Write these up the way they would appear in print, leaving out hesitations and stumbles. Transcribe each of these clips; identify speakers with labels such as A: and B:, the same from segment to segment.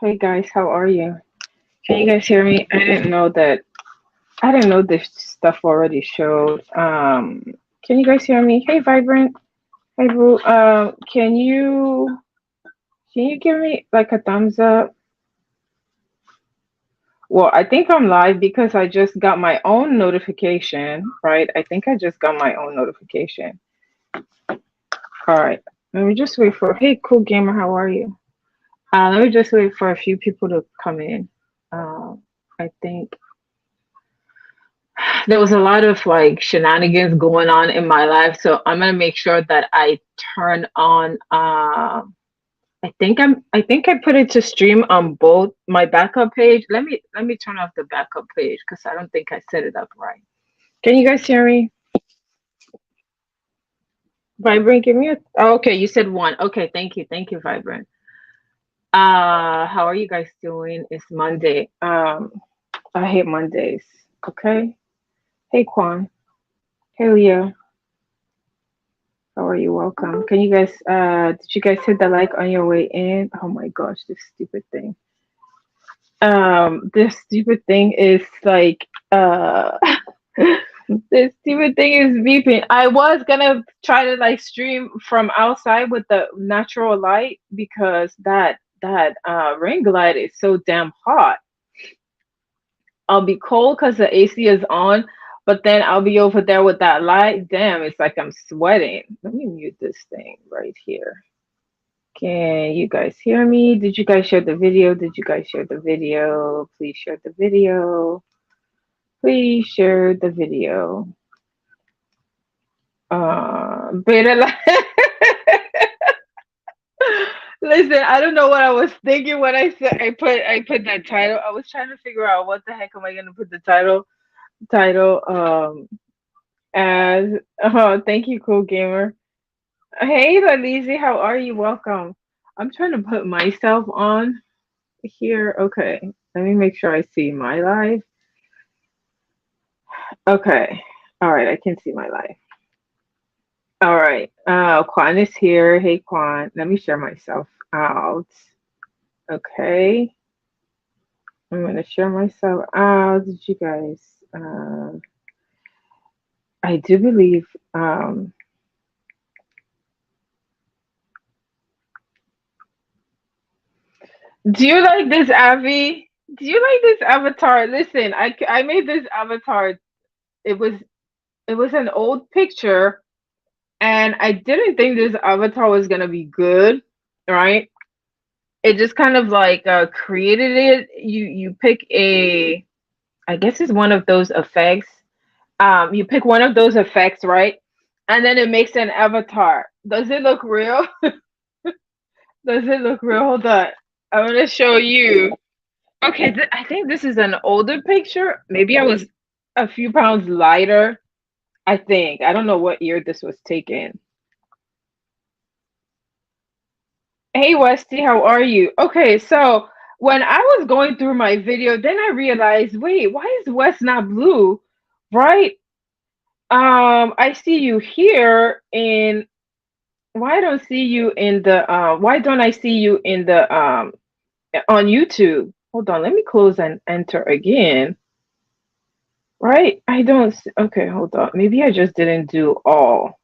A: Hey guys, how are you? Can you guys hear me? I didn't know this stuff already showed. Can you guys hear me? Hey Vibrant. Hey Boo. Can you give me like a thumbs up? Well, I think I'm live because I just got my own notification, right? I think I just got my own notification. All right. Let me just wait for hey cool gamer, how are you? Let me just wait for a few people to come in. I think there was a lot of like shenanigans going on in my life, so I'm gonna make sure that I turn on I think I put it to stream on both my backup page. Let me turn off the backup page because I don't think I set it up right. Can you guys hear me? Vibrant, give me a oh, okay, you said one. Okay, thank you. Thank you, Vibrant. How are you guys doing? It's Monday. I hate Mondays. Okay. Hey Quan. Hey Leah. How are you? Welcome. Can you guys did you guys hit the like on your way in? Oh my gosh, this stupid thing. This stupid thing is like this stupid thing is beeping. I was gonna try to like stream from outside with the natural light because that ring light is so damn hot. I'll be cold because the AC is on, but then I'll be over there with that light. Damn, it's like I'm sweating. Let me mute this thing right here. Can you guys hear me? Did you guys share the video? Did you guys share the video? Please share the video. Please share the video. Beta Listen, I don't know what I was thinking when I said I put that title. I was trying to figure out what the heck am I gonna put the title as thank you, cool gamer. Hey Lalizi, how are you? Welcome. I'm trying to put myself on here. Okay. Let me make sure I see my live. Okay. All right, I can see my live. All right. Quan is here. Hey Quan. Let me share myself out. Okay. I'm gonna share myself out. Did you guys I do believe do you like this Avi? Do you like this avatar? Listen, I made this avatar. It was it was an old picture and I didn't think this avatar was gonna be good, right? It just kind of like created it. You pick a, I guess it's one of those effects. You pick one of those effects, right? And then it makes an avatar. Does it look real? Does it look real? Hold on. I'm gonna show you. Okay, I think this is an older picture. Maybe I was a few pounds lighter. I think. I don't know what year this was taken. Hey Westy, how are you? Okay, so when I was going through my video, then I realized, wait, why is West not blue? Right? I see you here in why don't see you in the why don't I see you in the on YouTube? Hold on, let me close and enter again. Right? I don't okay, hold on. Maybe I just didn't do all.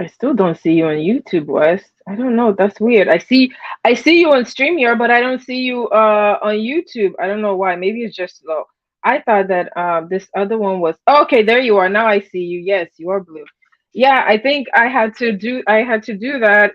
A: I still don't see you on YouTube, West. I don't know. That's weird. I see you on StreamYard, but I don't see you on YouTube. I don't know why. Maybe it's just slow. I thought that this other one was okay, there you are. Now I see you. Yes, you are blue. Yeah, I think I had to do that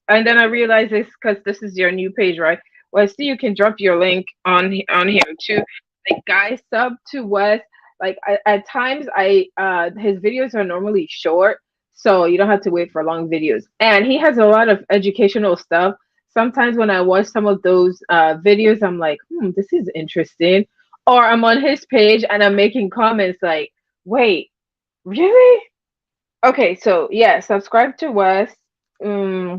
A: and then I realized it's because this is your new page, right? Well, I see you can drop your link on here too. Like guys, sub to West. Like at times, I his videos are normally short, so you don't have to wait for long videos. And he has a lot of educational stuff. Sometimes when I watch some of those videos, I'm like, this is interesting. Or I'm on his page and I'm making comments like, wait, really? Okay, so yeah, subscribe to West. Mm,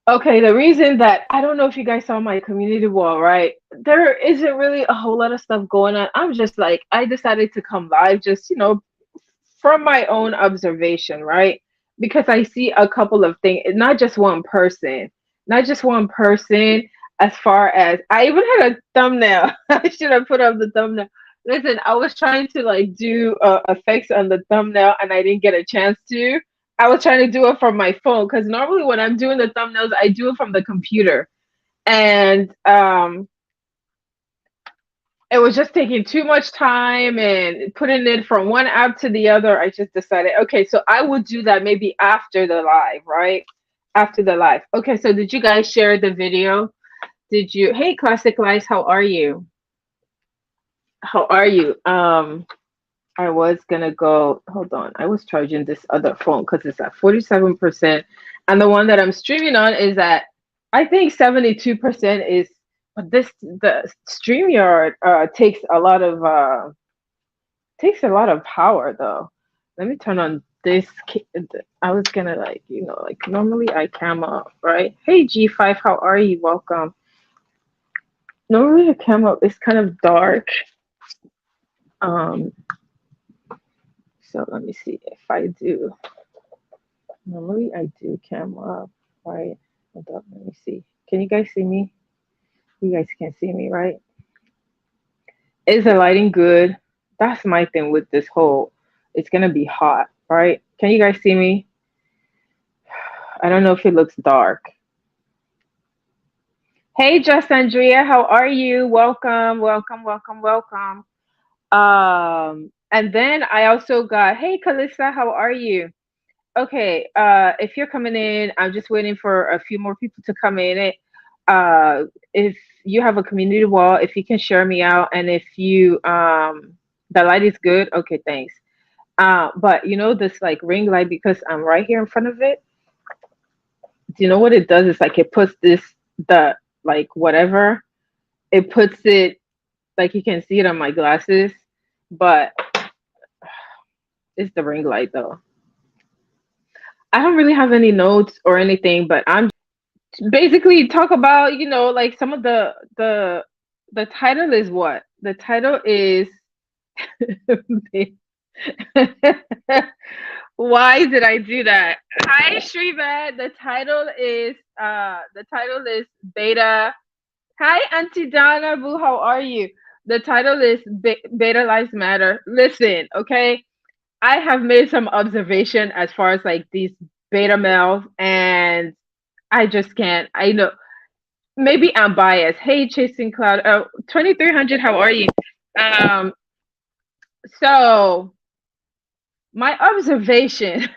A: Okay, the reason that I don't know if you guys saw my community wall, right? There isn't really a whole lot of stuff going on. I'm just like, I decided to come live just, from my own observation, right? because I see a couple of things, not just one person, not just one person. As far as I even had a thumbnail, I should have put up the thumbnail. Listen, I was trying to like do effects on the thumbnail, and I didn't get a chance to. I was trying to do it from my phone because normally when I'm doing the thumbnails, I do it from the computer, and it was just taking too much time and putting it from one app to the other. I just decided, okay, so I would do that maybe after the live, right? After the live. Okay, so did you guys share the video? Did you? Hey, Classic Lights, how are you? How are you? I was gonna go. Hold on, I was charging this other phone because it's at 47%, and the one that I'm streaming on is at, I think 72% is. But this the StreamYard takes a lot of power though. Let me turn on this. I was gonna like like normally I cam up, right? Hey G5, how are you? Welcome. Normally I cam up. It's kind of dark. Um, so let me see if I do. Normally I do cam up, right? Hold up, let me see. Can you guys see me? You guys can see me, right? Is the lighting good? That's my thing with this whole. It's gonna be hot, right? Can you guys see me? I don't know if it looks dark. Hey, Just Andrea, how are you? Welcome, welcome, welcome, welcome. And then I also got, hey, Kalissa, how are you? Okay, if you're coming in, I'm just waiting for a few more people to come in. If you have a community wall, if you can share me out, and if you the light is good, okay, thanks. But this like ring light, because I'm right here in front of it. Do you know what it does? It's like it puts the like whatever, it puts it, like you can see it on my glasses, but it's the ring light though. I don't really have any notes or anything, but I'm basically talk about, like some of the title is what? The title is why did I do that? Hi Shriva. The title is Beta. Hi Auntie Donna Boo, how are you? The title is Beta Lives Matter. Listen, okay? I have made some observation as far as like these beta males, and I just can't. I know maybe I'm biased. Hey, Chasing Cloud, 2300, how are you? Um, so my observation,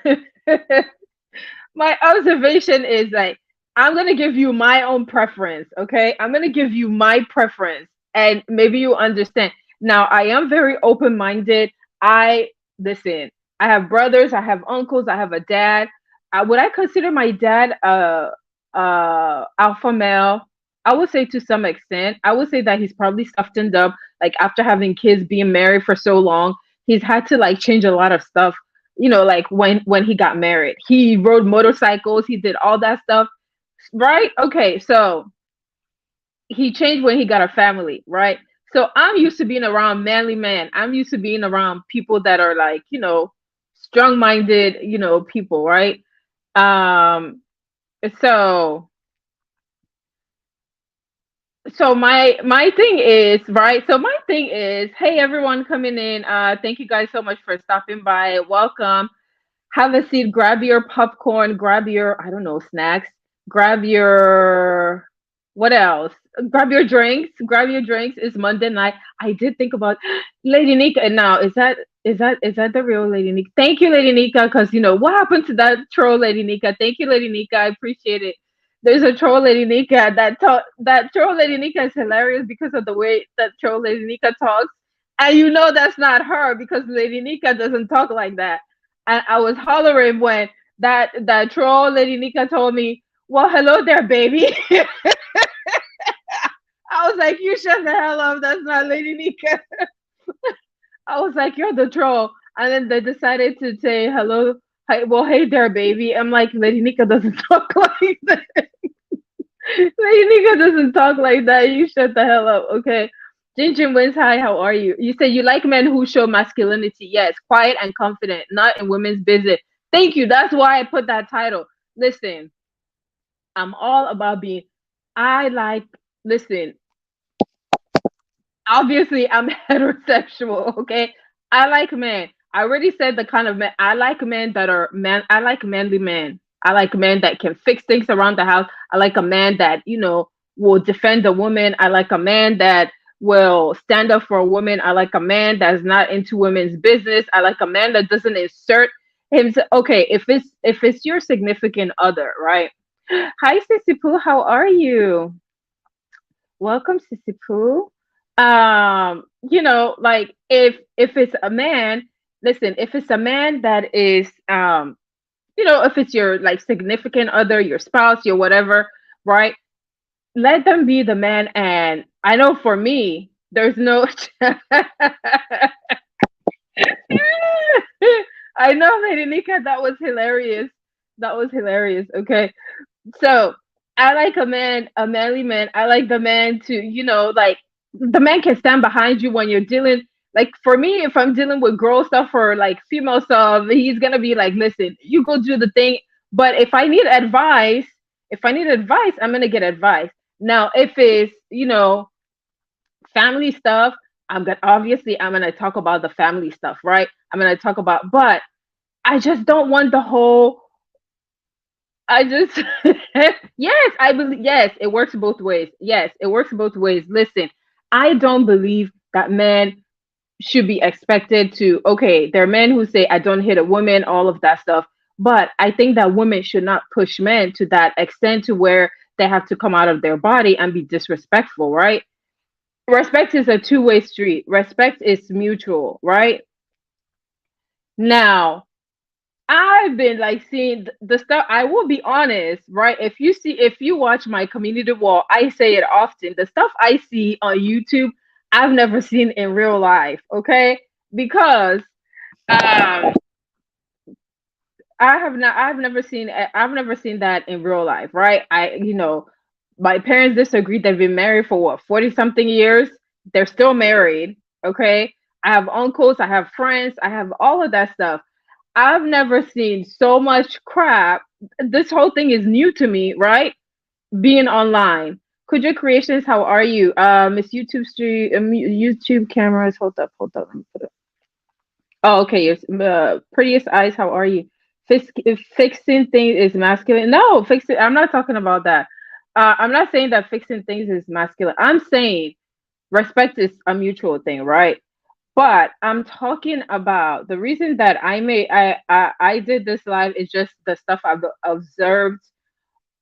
A: my observation is like, I'm gonna give you my own preference, okay? I'm gonna give you my preference, and maybe you understand. Now, I am very open-minded. I listen. I have brothers. I have uncles. I have a dad. Would I consider my dad alpha male? I would say to some extent. I would say that he's probably softened up, like after having kids, being married for so long. He's had to like change a lot of stuff, like when he got married, he rode motorcycles, he did all that stuff, right? Okay, so he changed when he got a family, right? So I'm used to being around manly men. I'm used to being around people that are like, strong-minded, people, right? um so my thing is, right, so my thing is, hey everyone coming in, thank you guys so much for stopping by. Welcome. Have a seat, grab your popcorn, grab your, I don't know, snacks, grab your, what else? Grab your drinks, grab your drinks. It's Monday night. I did think about Lady Nika. Now, is that the real Lady Nika? Thank you, Lady Nika, because what happened to that troll Lady Nika? Thank you, Lady Nika. I appreciate it. There's a troll Lady Nika that troll Lady Nika is hilarious because of the way that troll Lady Nika talks. And that's not her because Lady Nika doesn't talk like that. And I was hollering when that troll Lady Nika told me, "Well, hello there, baby." I was like, "You shut the hell up. That's not Lady Nika." I was like, "You're the troll." And then they decided to say hello. Hi, well, hey there, baby. I'm like, Lady Nika doesn't talk like that. Lady Nika doesn't talk like that. You shut the hell up, okay? Jinjin wins. Hi, how are you? You say you like men who show masculinity. Yes, quiet and confident, not in women's business. Thank you. That's why I put that title. Listen, I'm all about being. I like. Listen, obviously I'm heterosexual, okay? I like men. I already said the kind of men I like men that are man I like manly men. I like men that can fix things around the house. I like a man that, will defend a woman. I like a man that will stand up for a woman. I like a man that's not into women's business. I like a man that doesn't insert himself. Okay, if it's your significant other, right? Hi Sissy Pooh, how are you? Welcome, Sissy Pooh. Like if it's a man, listen, if it's a man that is if it's your like significant other, your spouse, your whatever, right? Let them be the man. And I know for me, there's no I know, Lady Nika, that was hilarious. That was hilarious. Okay. So I like a manly man. I like the man to, like the man can stand behind you when you're dealing. Like for me, if I'm dealing with girl stuff or like female stuff, he's gonna be like, listen, you go do the thing. But if I need advice, I'm gonna get advice. Now, if it's, family stuff, I'm gonna talk about the family stuff, right? I'm gonna talk about, but I just don't want the whole I just yes, I believe yes, it works both ways. Yes, it works both ways. Listen, I don't believe that men should be expected to okay, there are men who say I don't hit a woman, all of that stuff. But I think that women should not push men to that extent to where they have to come out of their body and be disrespectful, right? Respect is a two-way street. Respect is mutual, right? Now, I've been like seeing the stuff. I will be honest, right? If you watch my community wall, I say it often. The stuff I see on YouTube, I've never seen in real life. Okay, because um, I've never seen that in real life, right? My parents disagree. They've been married for what 40 something years. They're still married. Okay, I have uncles, I have friends, I have all of that stuff. I've never seen so much crap. This whole thing is new to me, right? Being online. Kuja Creations, how are you? Miss YouTube Street, YouTube cameras. Hold up. Let me put it. Oh, okay. Yes. Prettiest eyes, how are you? Fixing things is masculine. No, fixing. I'm not talking about that. I'm not saying that fixing things is masculine. I'm saying respect is a mutual thing, right? But I'm talking about the reason that I did this live is just the stuff I've observed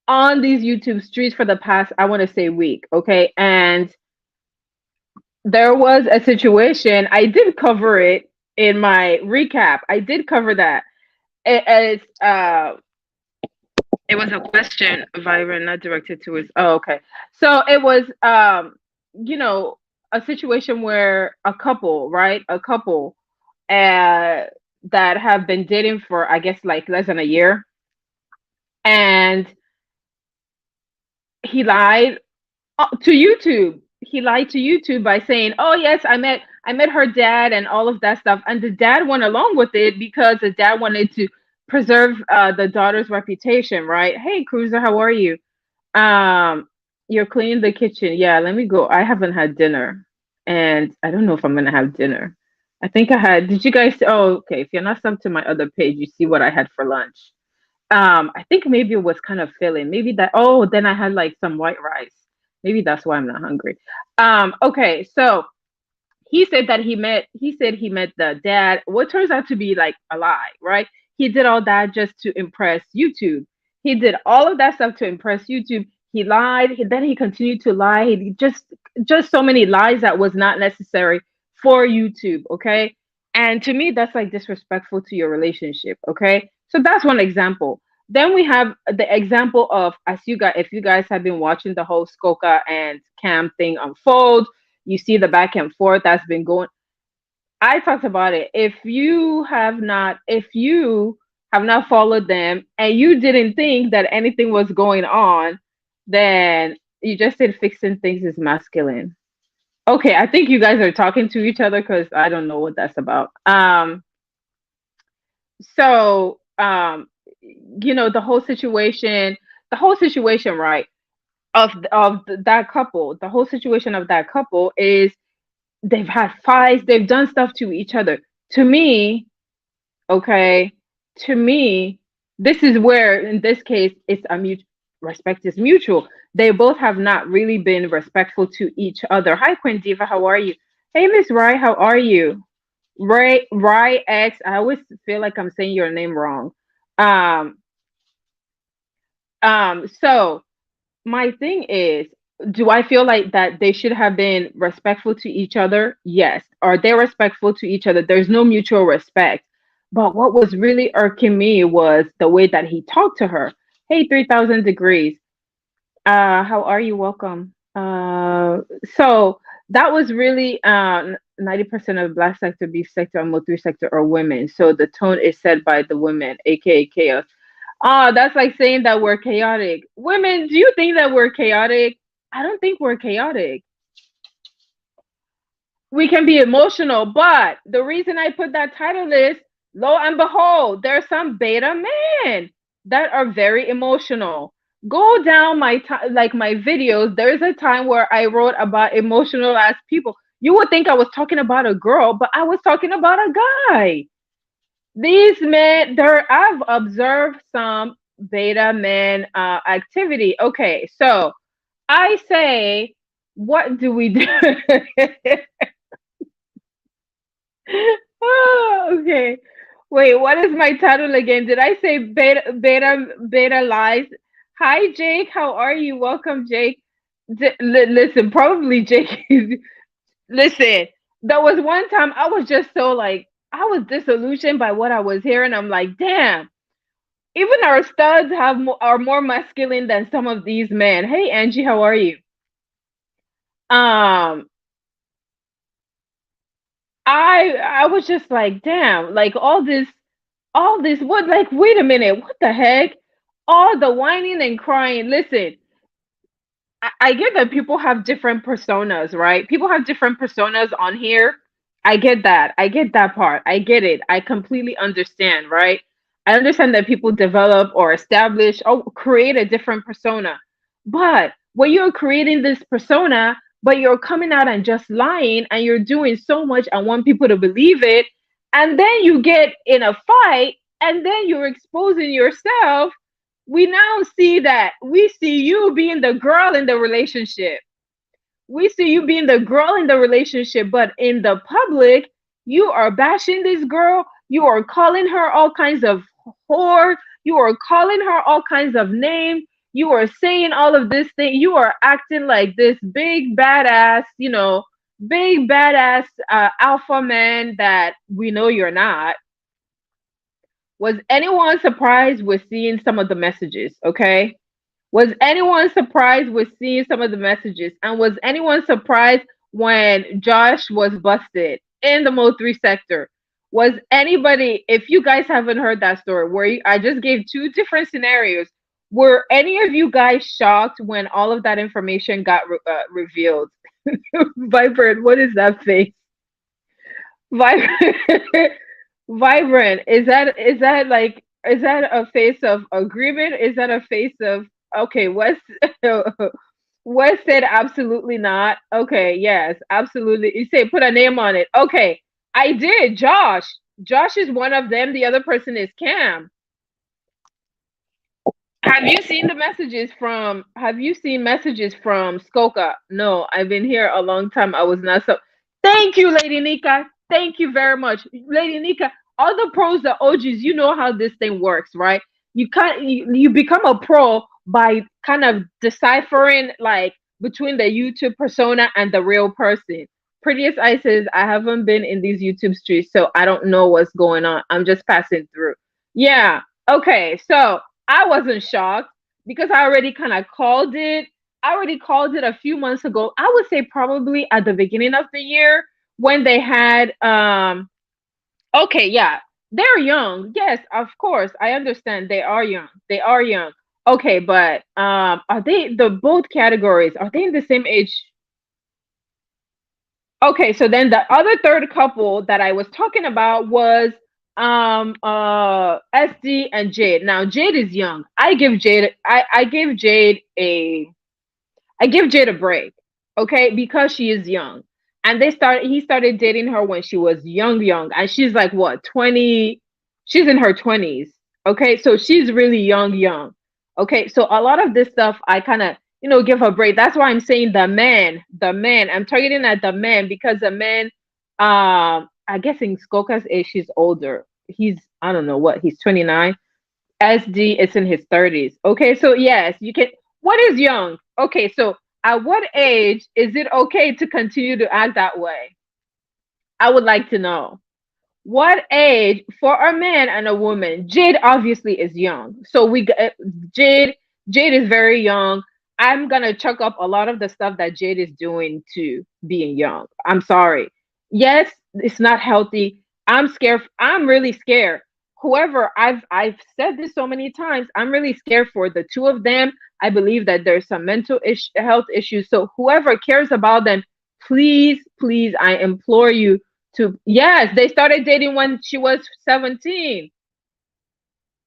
A: on these YouTube streets for the past, I want to say, week. Okay. And there was a situation, I did cover it in my recap. I did cover that. It was a question, Vibrant, not directed towards. Oh, okay. So it was, you know, a situation where a couple, right? A couple uh, that have been dating for, I guess, like less than a year. And he lied to YouTube. He lied to YouTube by saying, "Oh yes, I met her dad and all of that stuff." And the dad went along with it because the dad wanted to preserve the daughter's reputation, right? Hey, Cruiser, how are you? Um, you're cleaning the kitchen. Yeah, let me go. I haven't had dinner, and I don't know if I'm gonna have dinner. I think I had. Did you guys? Oh, okay. If you're not subbed to my other page, you see what I had for lunch. I think maybe it was kind of filling. Maybe that. Oh, then I had like some white rice. Maybe that's why I'm not hungry. Okay. So he said he met the dad. What turns out to be like a lie, right? He did all that just to impress YouTube. He did all of that stuff to impress YouTube. He lied. Then he continued to lie. He just so many lies that was not necessary for YouTube. Okay. And to me, that's like disrespectful to your relationship. Okay. So that's one example. Then we have the example of, as you guys, if you guys have been watching the whole Skoka and Cam thing unfold, you see the back and forth that's been going. I talked about it. If you have not followed them and you didn't think that anything was going on, then you just said fixing things is masculine. Okay, I think you guys are talking to each other because I don't know what that's about. So um the whole situation, right, that couple, the whole situation of that couple is they've had fights, they've done stuff to each other. To me, okay, to me, this is where, in this case, it's a mutual respect is mutual. They both have not really been respectful to each other. Hi, Queen Diva, how are you? Hey, Miss Rai, how are you? Rai X. I always feel like I'm saying your name wrong. Um, so my thing is, do I feel like that they should have been respectful to each other? Yes. Are they respectful to each other? There's no mutual respect. But what was really irking me was the way that he talked to her. Hey, 3000 degrees. How are you? Welcome. So that was really 90% of black sector, B sector, and Mo3 sector are women. So the tone is set by the women, aka chaos. That's like saying that we're chaotic. Women, do you think that we're chaotic? I don't think we're chaotic. We can be emotional, but the reason I put that title is, lo and behold, there are some beta men that are very emotional. Go down my videos. There's a time where I wrote about emotional ass people. You would think I was talking about a girl, but I was talking about a guy. These men, there I've observed some beta men activity. Okay, so I say, what do we do? Oh, okay. Wait, what is my title again? Did I say beta lies? Hi Jake, how are you? Welcome Jake. Listen, probably Jake is listen. There was one time I was just so like I was disillusioned by what I was hearing. I'm like, damn. Even our studs are more masculine than some of these men. Hey Angie, how are you? Um, I was just like, damn, like all this what, like, wait a minute, what the heck? All the whining and crying. Listen, I get that people have different personas, right? People have different personas on here. I get that. I get that part. I get it. I completely understand, right? I understand that people develop or establish or create a different persona. But when you're creating this persona, but you're coming out and just lying and you're doing so much and want people to believe it, and then you get in a fight and then you're exposing yourself, we now see that we see you being the girl in the relationship. We see you being the girl in the relationship, but in the public, you are bashing this girl. You are calling her all kinds of whore. You are calling her all kinds of names. You are saying all of this thing. You are acting like this big badass, big badass alpha man that we know you're not. Was anyone surprised with seeing some of the messages? Okay. Was anyone surprised with seeing some of the messages? And was anyone surprised when Josh was busted in the Mo3 sector? Was anybody, if you guys haven't heard that story, I just gave two different scenarios, were any of you guys shocked when all of that information got revealed? Vibrant, what is that face? Vibrant, vibrant. Is that a face of agreement? Is that a face of okay? Wes said absolutely not. Okay, yes, absolutely. You say put a name on it. Okay, I did. Josh. Josh is one of them. The other person is Cam. Have you seen messages from Skoka? No, I've been here a long time. I was not so. Thank you, Lady Nika. Thank you very much. Lady Nika, all the pros, the OGs, you know how this thing works, right? You become a pro by kind of deciphering like between the YouTube persona and the real person. Prettiest I says, I haven't been in these YouTube streets, so I don't know what's going on. I'm just passing through. Yeah. Okay. So I wasn't shocked because I already kind of called it. I already called it a few months ago. I would say probably at the beginning of the year when they had okay, yeah. They're young. Yes, of course. I understand they are young. They are young. Okay, but are they the both categories? Are they in the same age? Okay, so then the other third couple that I was talking about was SD and Jade. Now Jade is young. I give Jade a I give Jade a break, okay, because she is young. And he started dating her when she was young, and she's like what, 20, she's in her 20s. Okay, so she's really young. Okay, so a lot of this stuff I kind of, give her a break. That's why I'm saying the man. I'm targeting at the man because the man, I guess in Skoka's age, she's older. He's, I don't know what, he's 29. SD is in his 30s. Okay, so yes, you can. What is young? Okay, so at what age is it okay to continue to act that way? I would like to know. What age for a man and a woman? Jade obviously is young. So Jade Jade is very young. I'm gonna chuck up a lot of the stuff that Jade is doing to being young. I'm sorry. Yes, it's not healthy. I'm scared. I'm really scared. Whoever, I've said this so many times. I'm really scared for the two of them. I believe that there's some health issues. So whoever cares about them, please, I implore you to. Yes, they started dating when she was 17.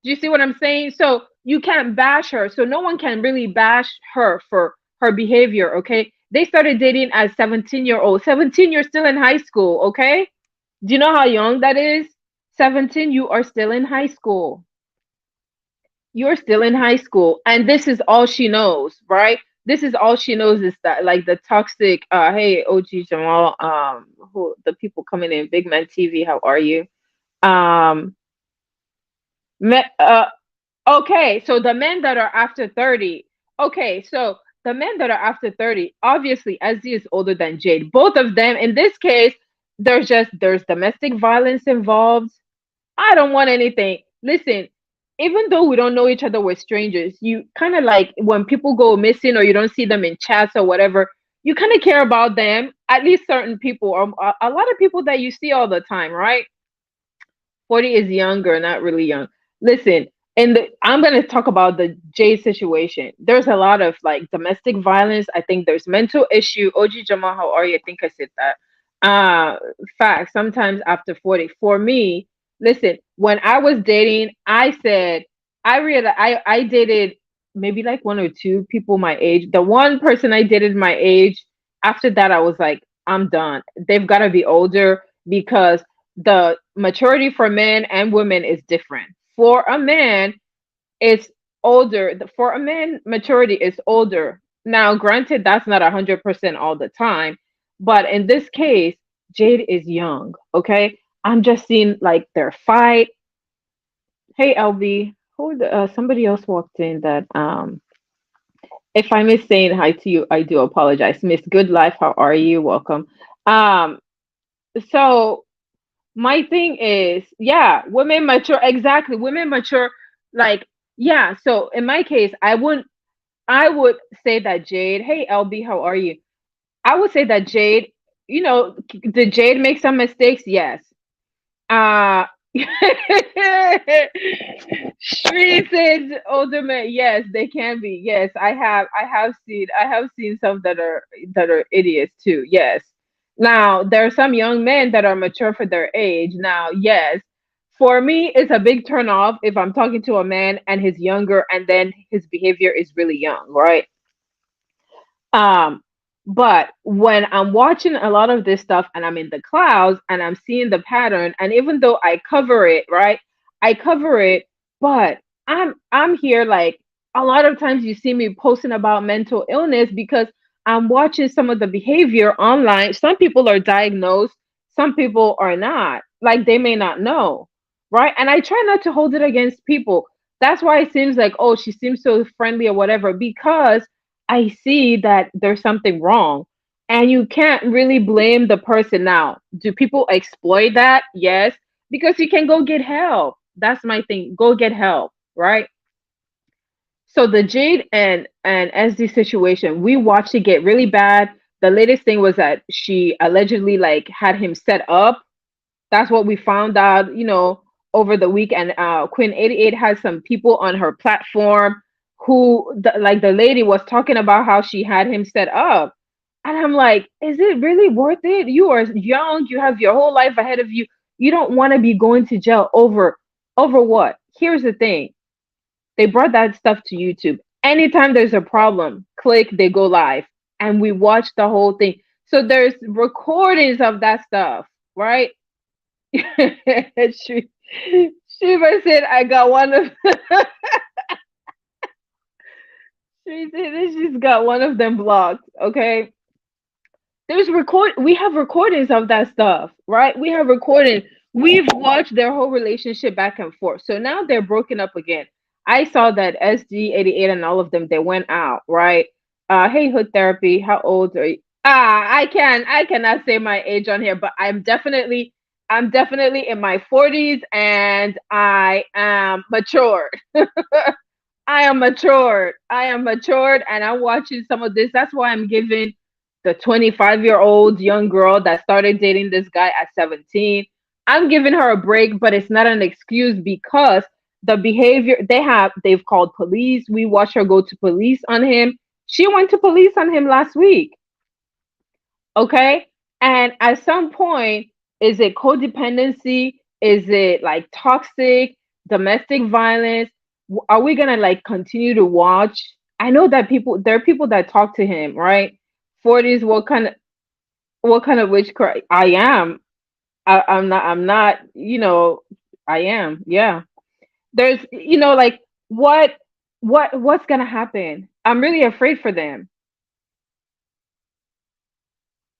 A: Do you see what I'm saying? So you can't bash her. So no one can really bash her for her behavior, okay? They started dating as 17-year-old. 17, you're still in high school, okay? Do you know how young that is? 17, you are still in high school. You're still in high school. And this is all she knows, right? This is all she knows is that, like, the toxic, hey, OG Jamal, who the people coming in, Big Man TV, how are you? Um, me, Okay, so the men that are after 30. Okay, so the men that are after 30, obviously Ezzy is older than Jade. Both of them, in this case, there's domestic violence involved. I don't want anything. Listen, even though we don't know each other, we're strangers. You kind of like when people go missing or you don't see them in chats or whatever, you kind of care about them, at least certain people, or a lot of people that you see all the time, right? 40 is younger, not really young. Listen, I'm going to talk about the Jay situation. There's a lot of like domestic violence. I think there's mental issue. OG Jamal, how are you? I think I said that. Uh, Fact. Sometimes after 40, for me, listen, when I was dating, I said, I realized I dated maybe like one or two people my age. The one person I dated my age, after that, I was like, I'm done. They've got to be older because the maturity for men and women is different. For a man, it's older. For a man, maturity is older. Now, granted, that's not 100% all the time, but in this case, Jade is young. Okay, I'm just seeing like their fight. Hey, LB, somebody else walked in that if I miss saying hi to you, I do apologize. Miss Good Life, how are you? Welcome. Um, so my thing is, yeah, women mature. Exactly. Women mature. Like, yeah. So in my case, I would say that Jade, hey, LB, how are you? I would say that Jade, did Jade make some mistakes? Yes. Uh, Street says older men. Yes, they can be. Yes, I have seen some that are idiots too. Yes. Now there are some young men that are mature for their age. Now, yes, for me, it's a big turn off if I'm talking to a man and he's younger and then his behavior is really young, right? Um, but when I'm watching a lot of this stuff and I'm in the clouds and I'm seeing the pattern, and even though I cover it, right? I cover it, but I'm here like a lot of times you see me posting about mental illness because I'm watching some of the behavior online. Some people are diagnosed, some people are not. Like they may not know, right? And I try not to hold it against people. That's why it seems like, oh, she seems so friendly or whatever, because I see that there's something wrong. And you can't really blame the person now. Do people exploit that? Yes, because you can go get help. That's my thing. Go get help, right? So the Jade and SD situation, we watched it get really bad. The latest thing was that she allegedly like had him set up. That's what we found out, over the weekend. Queen 88 has some people on her platform who, like the lady was talking about how she had him set up. And I'm like, is it really worth it? You are young, you have your whole life ahead of you. You don't want to be going to jail over what? Here's the thing. They brought that stuff to YouTube. Anytime there's a problem, click, they go live, and we watch the whole thing. So there's recordings of that stuff, right? she, Shiva said, "I got one of." She said that she's got one of them blocked. Okay, we have recordings of that stuff, right? We have recordings. We've watched their whole relationship back and forth. So now they're broken up again. I saw that SG88 and all of them, they went out, right? Hey, Hood Therapy, how old are you? I cannot say my age on here, but I'm definitely in my 40s, and I am matured. I am matured. I am matured, and I'm watching some of this. That's why I'm giving the 25-year-old young girl that started dating this guy at 17. I'm giving her a break, but it's not an excuse because the behavior they've called police. We watched her go to police on him. She went to police on him last week. Okay? And at some point, is it codependency? Is it like toxic domestic violence? Are we gonna like continue to watch? I know that there are people that talk to him, right? 40s, what kind of witchcraft? I am. I'm not, I am. Yeah. There's, like what's gonna happen? I'm really afraid for them.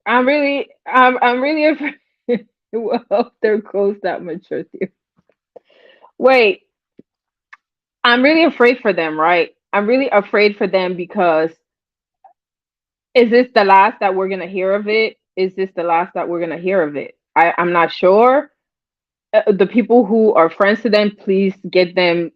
A: I'm really afraid. Well, there goes that maturity. Wait, I'm really afraid for them, right? I'm really afraid for them because is this the last that we're gonna hear of it? Is this the last that we're gonna hear of it? I'm not sure. The people who are friends to them, please get them.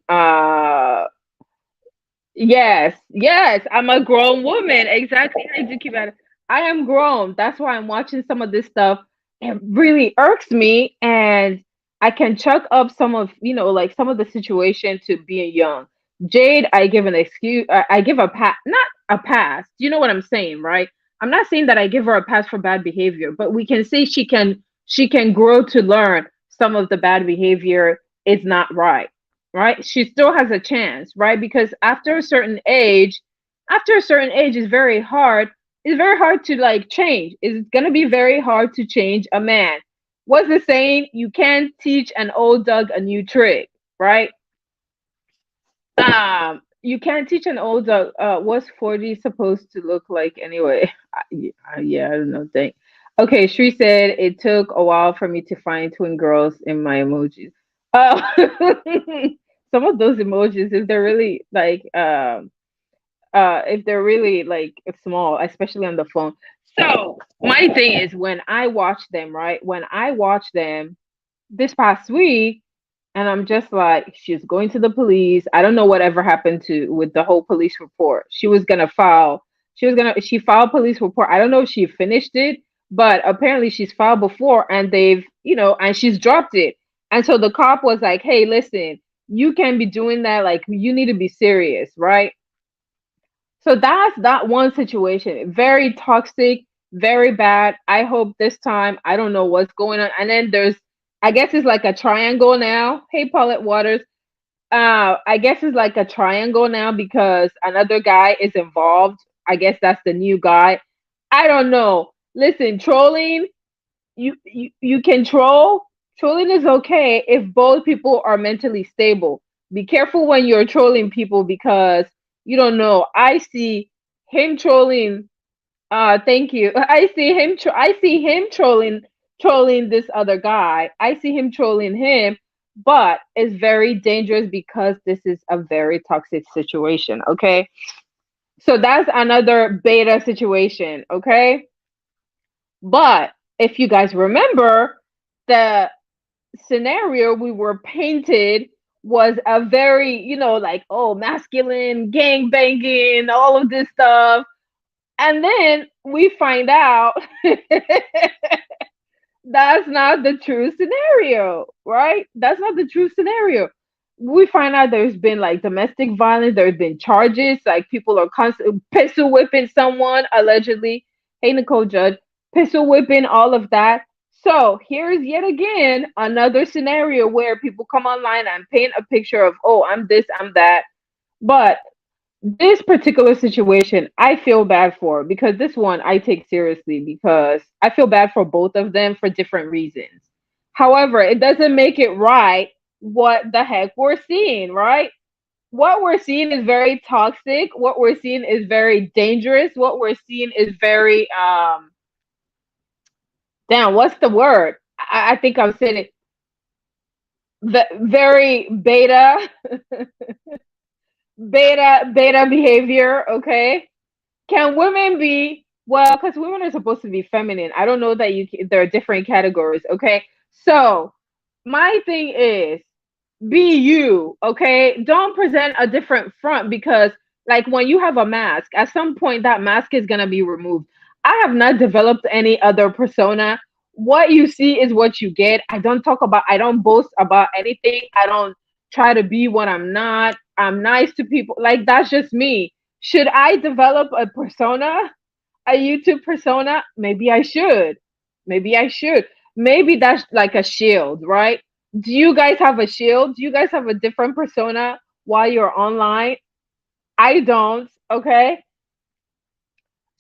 A: Yes, yes, I'm a grown woman. Exactly. I do keep at it. I am grown. That's why I'm watching some of this stuff. It really irks me, and I can chuck up some of, like some of the situation to being young. Jade, I give an excuse. I give a pass, not a pass. You know what I'm saying, right? I'm not saying that I give her a pass for bad behavior, but we can say she can grow to learn some of the bad behavior is not right, right? She still has a chance, right? Because after a certain age, it's very hard to like change. It's gonna be very hard to change a man. What's the saying? You can't teach an old dog a new trick, right? You can't teach an old dog. What's 40 supposed to look like anyway? Yeah, I don't know. Think. Okay, Shri said it took a while for me to find twin girls in my emojis. Oh, some of those emojis, if they're really like small, especially on the phone. So my thing is when I watch them, right? When I watch them this past week, and I'm just like, she's going to the police. I don't know whatever happened to with the whole police report. She filed police report. I don't know if she finished it, but apparently she's filed before and and she's dropped it. And so the cop was like, hey, listen, you can't be doing that. Like, you need to be serious, right? So that's that one situation. Very toxic, very bad. I hope this time I don't know what's going on. And then I guess it's like a triangle now. Hey, Paulette Waters. I guess it's like a triangle now because another guy is involved. I guess that's the new guy. I don't know. Listen, trolling, you can troll. Trolling is okay if both people are mentally stable. Be careful when you're trolling people because you don't know. I see him trolling. Thank you. I see him trolling this other guy. I see him trolling him, but it's very dangerous because this is a very toxic situation. Okay, so that's another beta situation. Okay, but if you guys remember, the scenario we were painted was a very, like, oh, masculine, gang banging, all of this stuff. And then we find out that's not the true scenario, right? That's not the true scenario. We find out there's been like domestic violence, there's been charges, like people are constantly pistol whipping someone allegedly. Hey, Nicole Judge, pistol whipping, all of that. So here's yet again another scenario where people come online and paint a picture of, oh, I'm this, I'm that. But this particular situation, I feel bad for, because this one I take seriously, because I feel bad for both of them for different reasons. However, it doesn't make it right what the heck we're seeing, right? What we're seeing is very toxic. What we're seeing is very dangerous. What we're seeing is very damn, what's the word? I think I'm saying it, very beta behavior, okay? Can women be, well, because women are supposed to be feminine. I don't know that there are different categories, okay? So my thing is, be you, okay? Don't present a different front, because like when you have a mask, at some point that mask is gonna be removed. I have not developed any other persona. What you see is what you get. I don't boast about anything. I don't try to be what I'm not. I'm nice to people. Like, that's just me. Should I develop a persona? A YouTube persona? Maybe I should. Maybe I should. Maybe that's like a shield, right? Do you guys have a shield? Do you guys have a different persona while you're online? I don't. Okay.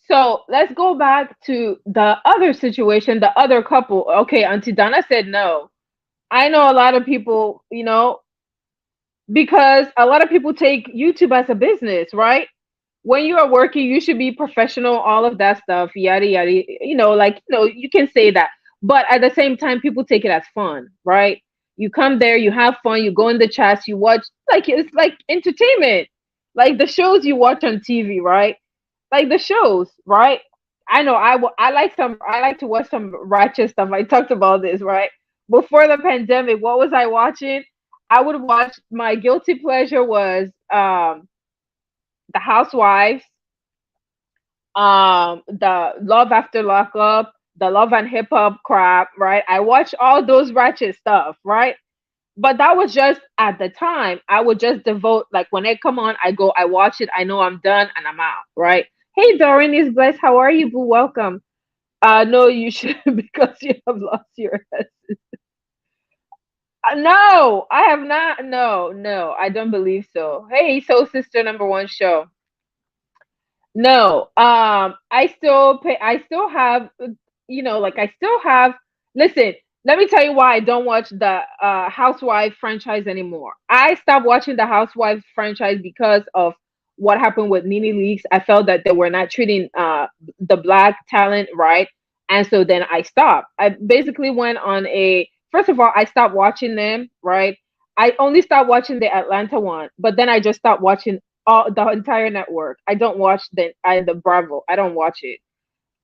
A: So let's go back to the other situation, the other couple. Okay, Auntie Donna said no. I know a lot of people, because a lot of people take YouTube as a business, right? When you are working, you should be professional, all of that stuff, yada yada. You can say that, but at the same time, people take it as fun, right? You come there, you have fun, you go in the chats, you watch, like it's like entertainment, like the shows you watch on TV, right? Like the shows, right? I know I like to watch some ratchet stuff. I talked about this, right? Before the pandemic, what was I watching? I would watch, my guilty pleasure was The Housewives, the Love After Lockup, the Love and Hip Hop crap, right? I watched all those ratchet stuff, right? But that was just at the time. I would just devote, like when it come on, I go, I watch it, I know I'm done, and I'm out, right? Hey, Doreen is blessed. How are you, boo? Welcome. No, you should because you have lost your head. No, I have not. No, no, I don't believe so. Hey, Soul Sister number one show. No, I still have, like I still have, listen, let me tell you why I don't watch the Housewife franchise anymore. I stopped watching the Housewife franchise because of what happened with Nene Leakes. I felt that they were not treating the black talent right. And so then I stopped. I basically went on first of all, I stopped watching them, right? I only stopped watching the Atlanta one, but then I just stopped watching all the entire network. I don't watch the Bravo. I don't watch it.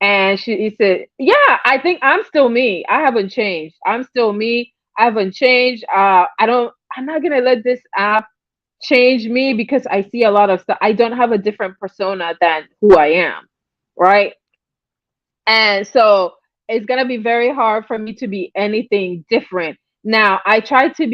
A: And he said, "Yeah, I think I'm still me. I haven't changed. I'm still me. I haven't changed. I'm not gonna let this app change me because I see a lot of stuff. I don't have a different persona than who I am, right? And so it's gonna be very hard for me to be anything different. Now, I try to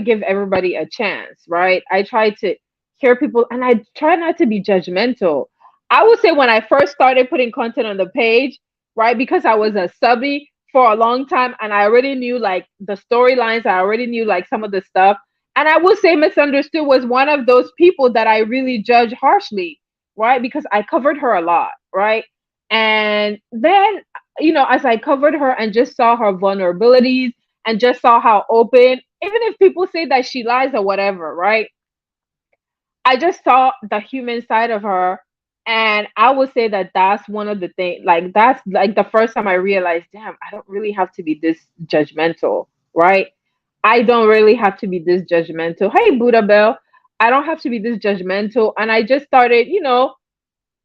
A: give everybody a chance, right? I try to hear people, and I try not to be judgmental. I would say when I first started putting content on the page, right, because I was a subby for a long time and I already knew like the storylines, I already knew like some of the stuff. And I would say Misunderstood was one of those people that I really judge harshly, right? Because I covered her a lot, right? And then, as I covered her and just saw her vulnerabilities and just saw how open, even if people say that she lies or whatever, right? I just saw the human side of her. And I would say that that's one of the things, like, that's like the first time I realized, damn, I don't really have to be this judgmental, right? I don't really have to be this judgmental. Hey, Buddha Bell, I don't have to be this judgmental. And I just started,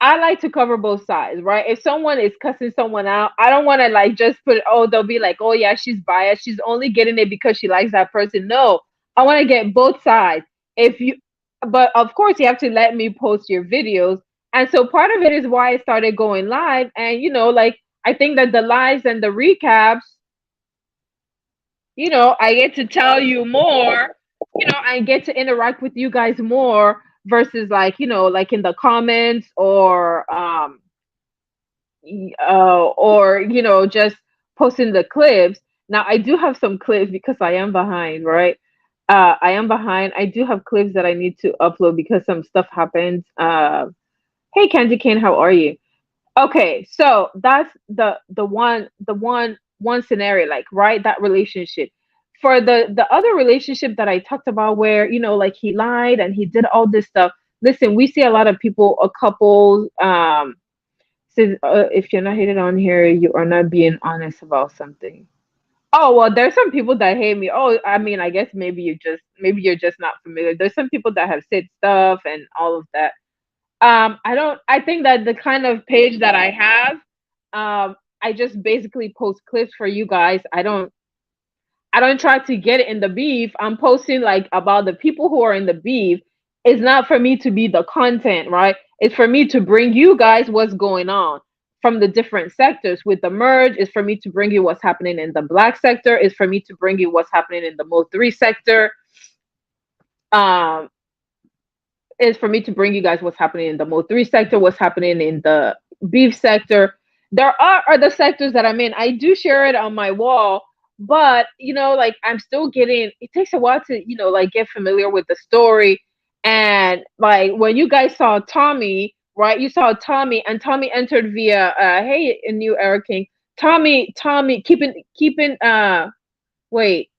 A: I like to cover both sides, right? If someone is cussing someone out, I don't want to like just put, oh, they'll be like, oh yeah, she's biased. She's only getting it because she likes that person. No, I want to get both sides. If you, but of course, you have to let me post your videos. And so part of it is why I started going live. And, like, I think that the lives and the recaps, I get to tell you more, I get to interact with you guys more versus like, like in the comments or just posting the clips. Now I do have some clips because I am behind, right? I am behind. I do have clips that I need to upload because some stuff happened. Hey Candy Cane, how are you? Okay, so that's the one scenario, like, right, that relationship. For the other relationship that I talked about, where like he lied and he did all this stuff. Listen, we see a lot of people, a couple, says, if you're not hated on here, you are not being honest about something. Oh well, there's some people that hate me. Oh, I mean, I guess maybe you're just not familiar. There's some people that have said stuff and all of that. I don't. I think that the kind of page that I have, I just basically post clips for you guys. I don't try to get in the beef. I'm posting like about the people who are in the beef. It's not for me to be the content, right? It's for me to bring you guys what's going on from the different sectors. With the merge, it's for me to bring you what's happening in the black sector. It's for me to bring you what's happening in the Mo3 sector. Um, is for me to bring you guys what's happening in the Mo3 sector, what's happening in the beef sector. There are other sectors that I'm in. I do share it on my wall, but like I'm still getting. It takes a while to like get familiar with the story. And like when you guys saw Tommy, right? You saw Tommy, and Tommy entered via hey, a new Era King. Tommy, wait,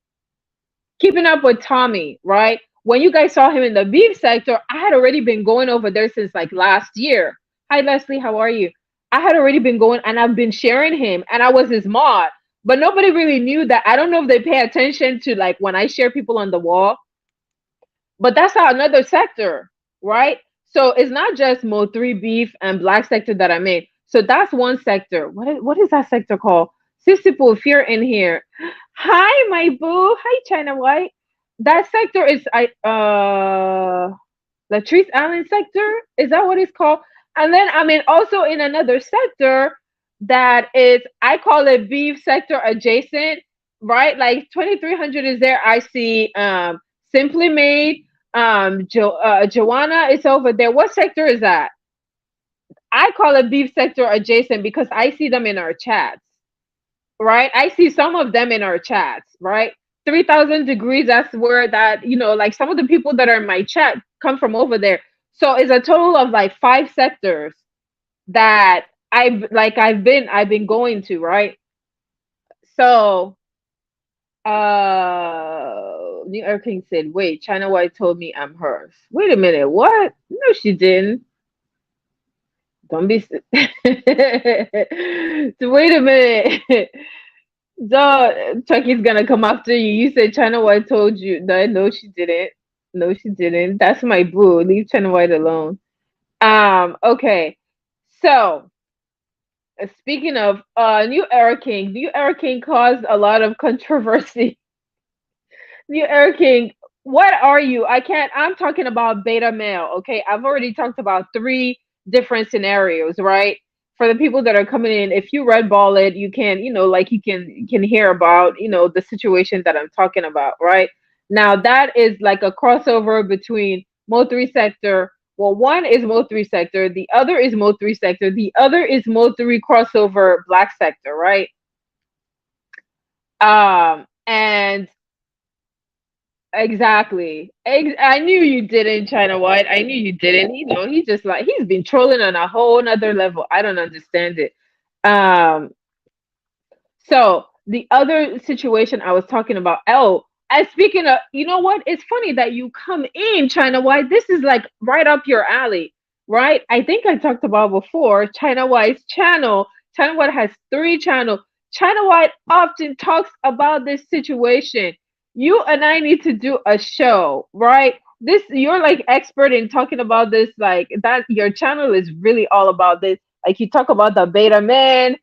A: keeping up with Tommy, right? When you guys saw him in the beef sector, I had already been going over there since like last year. Hi Leslie, how are you? I had already been going and I've been sharing him, and I was his mod. But nobody really knew that. I don't know if they pay attention to like when I share people on the wall, but that's not another sector, right? So it's not just Mo3 beef and black sector that I'm in. So that's one sector. What is that sector called? Sisipo, if you're in here. Hi, my boo. Hi, China White. That sector is Latrice Allen sector. Is that what it's called? And then I mean also in another sector that is, I call it beef sector adjacent, right? Like 2300 is there. I see Simply Made, Joanna is over there. What sector is that? I call it beef sector adjacent because I see them in our chats, right? I see some of them in our chats, right? 3000 degrees, that's where that, like some of the people that are in my chat come from over there. So it's a total of like 5 sectors that I've been going to, right? So New York King said, wait, China White told me I'm hers. Wait a minute, what? No, she didn't. Don't be so wait a minute. Chucky's gonna come after you. You said China White told you. No, she didn't. No, she didn't. That's my boo. Leave China White alone. Okay. So speaking of New Era King caused a lot of controversy. New Era King, what are you? I'm talking about beta male, okay? I've already talked about 3 different scenarios, right? For the people that are coming in, if you red ball it, you can, like you can hear about, the situation that I'm talking about, right? Now that is like a crossover between Mo3 sector. Well, one is Mo3 sector, the other is Mo3 sector, the other is Mo3 crossover black sector, right? And exactly. I knew you didn't, China White. I knew you didn't. He's just like he's been trolling on a whole nother level. I don't understand it. Um, so the other situation I was talking about, and speaking of, you know what? It's funny that you come in, China White. This is like right up your alley, right? I think I talked about before China White's channel. China White has 3 channels. China White often talks about this situation. You and I need to do a show, right? This you're like expert in talking about this, like that. Your channel is really all about this. Like you talk about the beta man,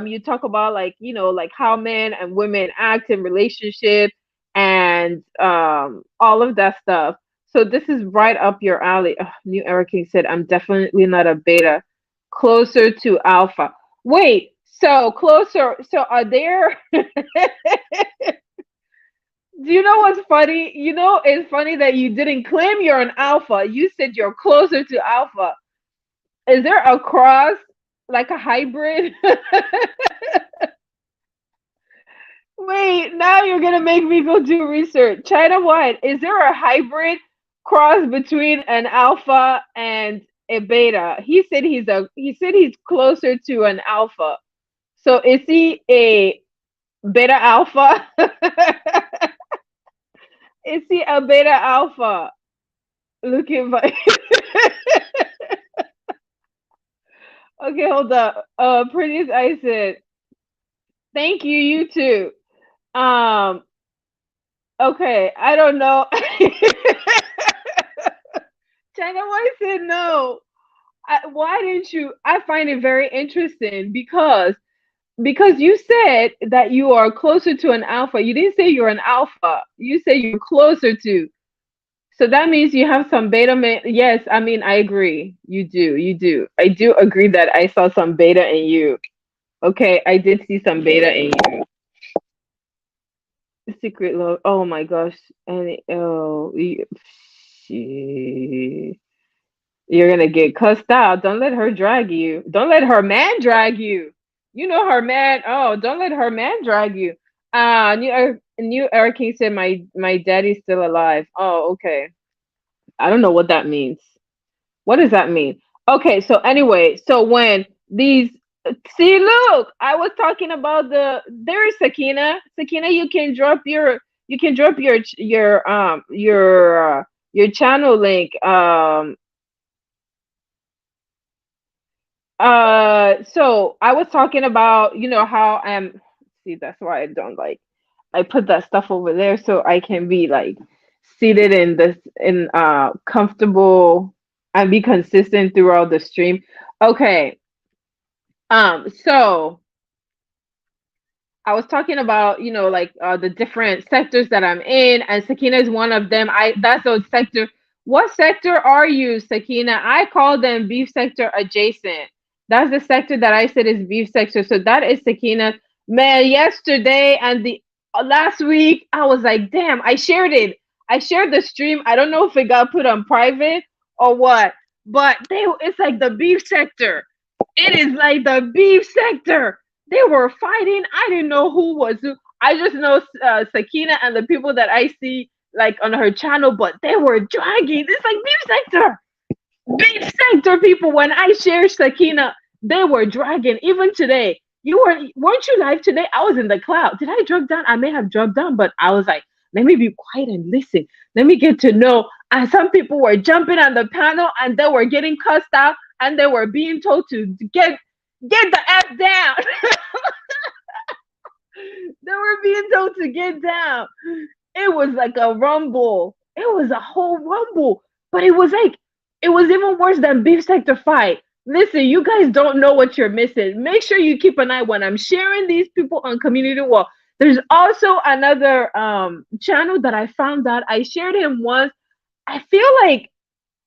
A: you talk about like like how men and women act in relationships and all of that stuff. So this is right up your alley. Ugh, New Era King said I'm definitely not a beta, closer to alpha. Wait, so closer, so are there do you know what's funny? It's funny that you didn't claim you're an alpha. You said you're closer to alpha. Is there a cross, like a hybrid? Wait, now you're gonna make me go do research. China White, is there a hybrid cross between an alpha and a beta? He said he's closer to an alpha. So is he a beta alpha? Is he a beta alpha? Looking like okay, hold up. Prettiest I said, thank you, you too. Um, okay, I don't know. China White said no. Why didn't you? I find it very interesting because you said that you are closer to an alpha. You didn't say you're an alpha. You say you're closer to. So that means you have some beta. Yes, I mean I agree. You do. You do. I do agree that I saw some beta in you. Okay, I did see some beta in you. Secret love. Oh my gosh. And she, you're gonna get cussed out. Don't let her drag you. Don't let her man drag you. You know her man. Oh, don't let her man drag you. New Eric King said my daddy's still alive. Oh, okay. I don't know what that means. What does that mean? Okay, so anyway, so when these see, look, I was talking about there is Sakina. Sakina, you can drop your channel link. So I was talking about, how I'm see, that's why I don't like I put that stuff over there so I can be like seated in this in comfortable and be consistent throughout the stream. Okay. So I was talking about, like the different sectors that I'm in, and Sakina is one of them. That's a sector. What sector are you, Sakina? I call them beef sector adjacent. That's the sector that I said is beef sector. So that is Sakina. Man, yesterday and the last week, I was like, damn, I shared it. I shared the stream. I don't know if it got put on private or what, but it's like the beef sector. It is like the beef sector. They were fighting. I didn't know who was who. I just know Sakina and the people that I see like on her channel, but they were dragging. It's like beef sector people. When I shared Sakina, they were dragging. Even today, weren't you live today? I was in the cloud. Did I drop down? I may have dropped down, but I was like, let me be quiet and listen. Let me get to know. And some people were jumping on the panel and they were getting cussed out and they were being told to get the F down. They were being told to get down. It was like a rumble. It was a whole rumble. But it was even worse than Beef Sector Fight. Listen, you guys don't know what you're missing. Make sure you keep an eye when I'm sharing these people on Community Wall. There's also another channel that I found out. I shared him once. I feel like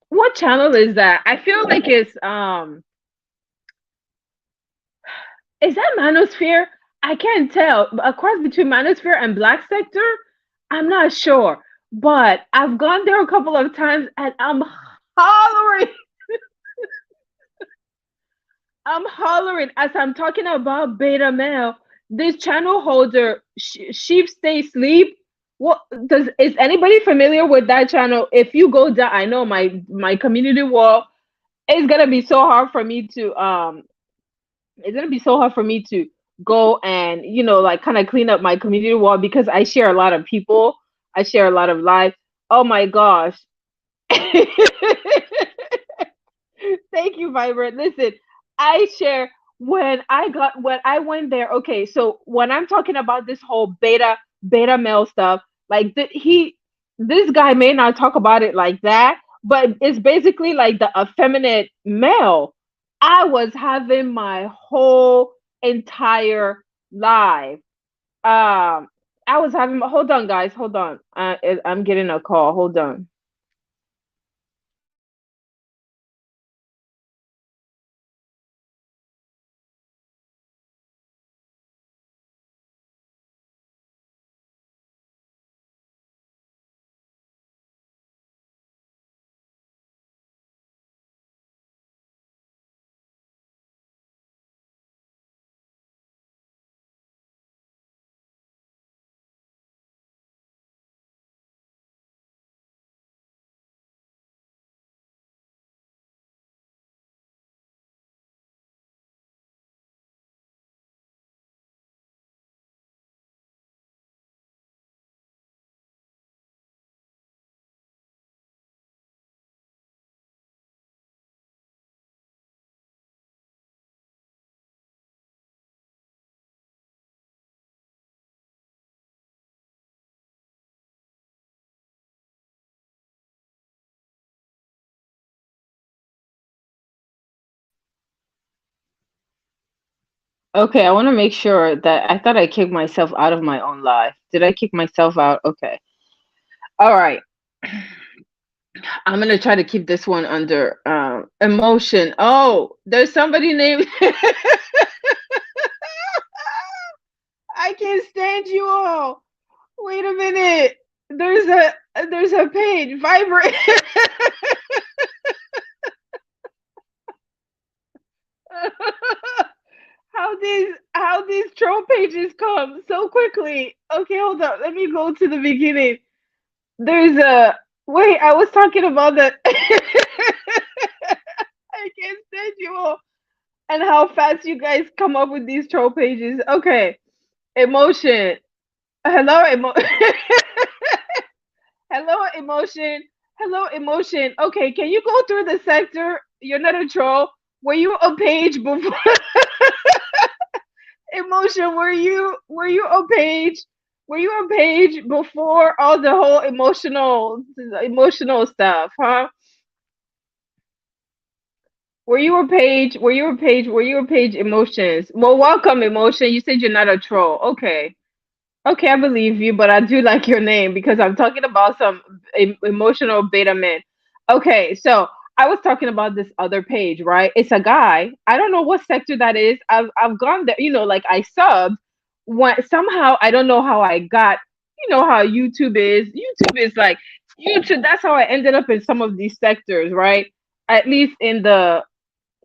A: what channel is that? I feel like it's is that Manosphere? I can't tell. A cross between Manosphere and Black Sector? I'm not sure. But I've gone there a couple of times and I'm hollering. I'm hollering as I'm talking about beta male. This channel holder, Sheep Stay Sleep. What is anybody familiar with that channel? If you go down, I know my community wall. It's gonna be so hard for me to it's gonna be so hard for me to go and like kind of clean up my community wall because I share a lot of people. I share a lot of lives. Oh my gosh. Thank you, Vibrant. Listen, I share when I went there. Okay, so when I'm talking about this whole beta male stuff, like this guy may not talk about it like that, but it's basically like the effeminate male. I was having my whole entire life. I was having. Hold on, guys. Hold on. I'm getting a call. Hold on. Okay, I want to make sure that I thought I kicked myself out of my own life. Did I kick myself out? Okay. All right. I'm gonna try to keep this one under emotion. Oh, there's somebody named I can't stand you all. Wait a minute. There's a page. Vibrate. How these troll pages come so quickly? Okay, hold up. Let me go to the beginning. There's a wait. I was talking about that. I can't stand you all and how fast you guys come up with these troll pages. Okay, emotion. Hello, hello, emotion. Hello, emotion. Okay, can you go through the sector? You're not a troll. Were you a page before? Emotion, were you a page? Were you a page before all the whole emotional stuff, huh? Were you a page? Were you a page? Were you a page emotions? Well, welcome emotion. You said you're not a troll. Okay. Okay, I believe you, but I do like your name because I'm talking about some emotional beta men. Okay, so I was talking about this other page, right? It's a guy. I don't know what sector that is. I've gone there, like I subbed. When somehow I don't know how I got. You know how YouTube is. YouTube is like YouTube. That's how I ended up in some of these sectors, right? At least in the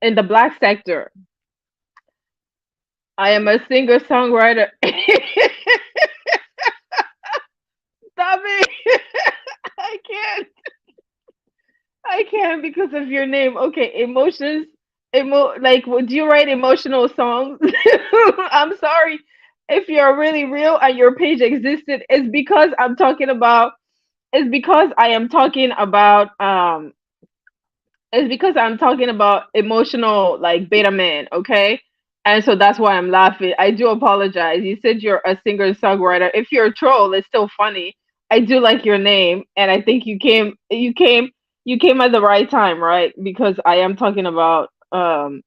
A: black sector. I am a singer songwriter. Stop it! I can't. I can't because of your name. Okay, emotions. Like, would you write emotional songs? I'm sorry if you're really real and your page existed. It's because I'm talking about. It's because I am talking about. It's because I'm talking about emotional like beta man. Okay, and so that's why I'm laughing. I do apologize. You said you're a singer songwriter. If you're a troll, it's still funny. I do like your name, and I think you came at the right time, right? Because I am talking about I'm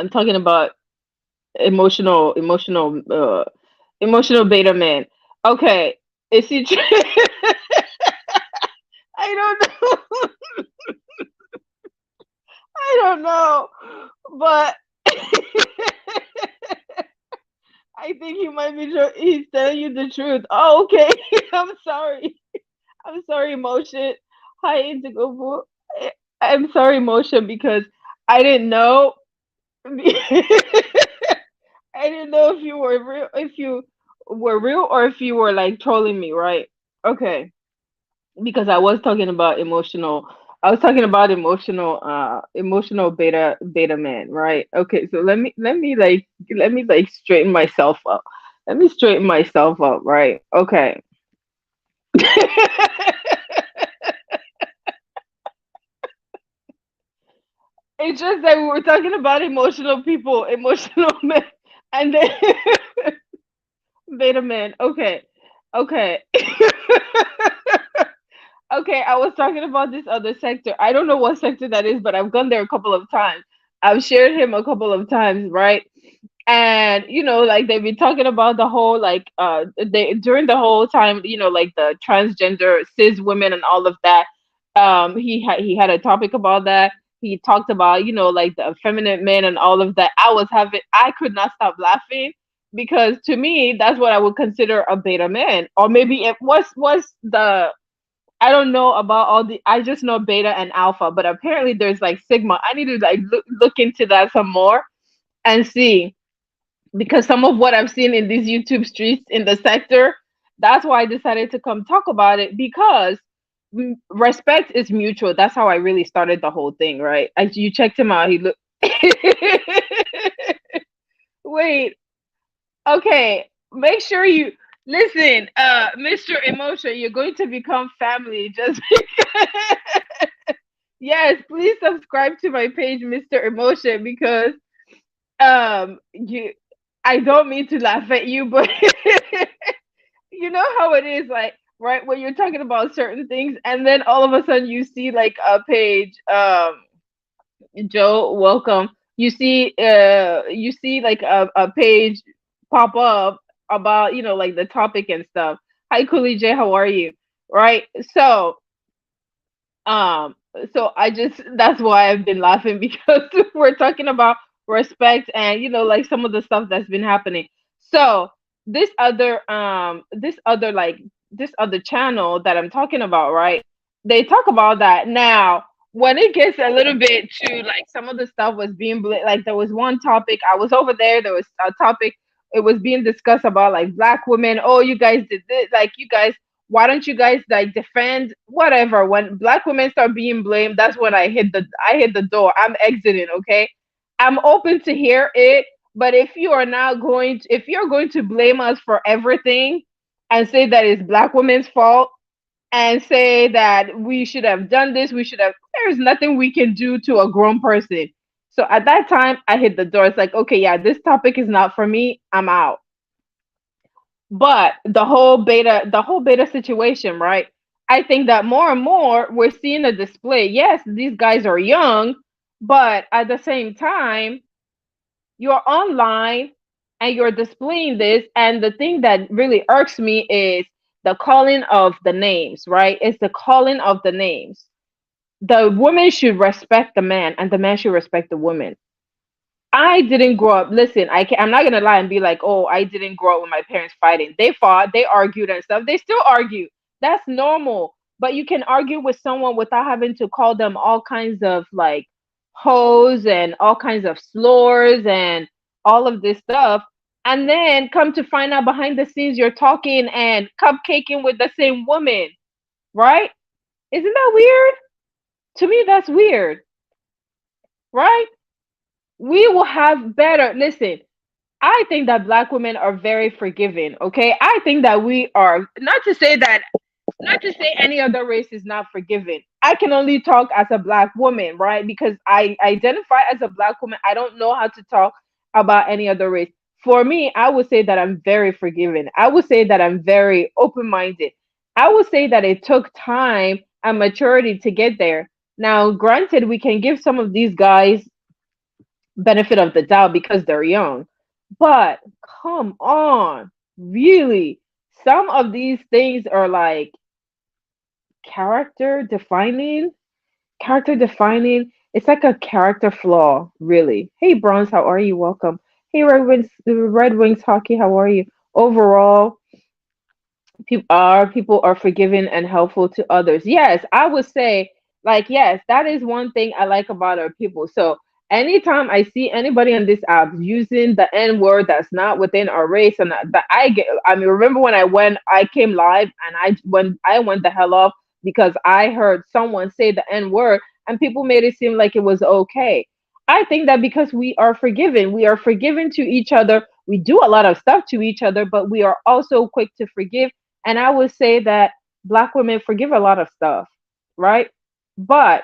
A: talking about emotional beta man. Okay, is he? I don't know. I don't know, but I think he might be. He's telling you the truth. Oh, okay. I'm sorry. I'm sorry, emotion. Hi, Indigo Boo. I'm sorry, emotion, because I didn't know. I didn't know if you were real, or if you were like trolling me, right? Okay, because I was talking about emotional. I was talking about emotional beta man, right? Okay, so let me straighten myself up. Let me straighten myself up, right? Okay. It's just that we were talking about emotional people, emotional men, and then beta man. Okay, okay. Okay, I was talking about this other sector. I don't know what sector that is, but I've gone there a couple of times. I've shared him a couple of times, right? And like they've been talking about the whole like they during the whole time, like the transgender cis women and all of that. He had a topic about that. He talked about like the effeminate men and all of that. I could not stop laughing because to me that's what I would consider a beta man, or maybe it was the I don't know about all the. I just know beta and alpha, but apparently there's like sigma. I need to like look into that some more and see, because some of what I've seen in these YouTube streets in the sector, that's why I decided to come talk about it, because respect is mutual. That's how I really started the whole thing, right? You checked him out. He looked. Wait, okay. Make sure you listen, Mr. Emotion. You're going to become family just yes, please subscribe to my page, Mr. Emotion, because you I don't mean to laugh at you, but you know how it is, like, right, when you're talking about certain things and then all of a sudden you see like a page, Joe, welcome. you see like a page pop up about, like the topic and stuff. Hi Cooley J, how are you? Right? Um, so I just that's why I've been laughing because we're talking about respect and like some of the stuff that's been happening. So this other channel that I'm talking about, right? They talk about that. Now, when it gets a little bit to like some of the stuff was being like there was one topic I was over there was a topic it was being discussed about like black women. Oh, you guys did this, like you guys, why don't you guys like defend whatever? When black women start being blamed, that's when I hit the door. I'm exiting, okay? I'm open to hear it, but if you're going to blame us for everything and say that it's black women's fault and say that we should have done this, there's nothing we can do to a grown person. So at that time I hit the door. It's like, okay, yeah, this topic is not for me. I'm out. But the whole beta situation, right? I think that more and more we're seeing a display. Yes, these guys are young, but at the same time, you're online and you're displaying this. And the thing that really irks me is the calling of the names, right? It's the calling of the names. The woman should respect the man, and the man should respect the woman. I didn't grow up. Listen, I'm not gonna lie and be like, oh, I didn't grow up with my parents fighting. They fought, they argued and stuff. They still argue. That's normal. But you can argue with someone without having to call them all kinds of like hoes and all kinds of slurs and all of this stuff. And then come to find out behind the scenes you're talking and cupcaking with the same woman, right? Isn't that weird? To me, that's weird, right? We will have better. Listen, I think that black women are very forgiving. Okay, I think that we are, not to say any other race is not forgiving. I can only talk as a black woman, right? Because I identify as a black woman. I don't know how to talk about any other race. For me, I would say that I'm very forgiving. I would say that I'm very open minded. I would say that it took time and maturity to get there. Now, granted, we can give some of these guys benefit of the doubt because they're young. But come on, really? Some of these things are like character defining. Character defining. It's like a character flaw, really. Hey, Bronze, how are you? Welcome. Hey, Red Wings Hockey, how are you? Overall, people are forgiving and helpful to others. Yes, I would say like yes, that is one thing I like about our people. So anytime I see anybody on this app using the N word that's not within our race, and that I get, I mean, remember when I came live and I went the hell off because I heard someone say the N word and people made it seem like it was okay. I think that because we are forgiven to each other. We do a lot of stuff to each other, but we are also quick to forgive, and I would say that black women forgive a lot of stuff, right? But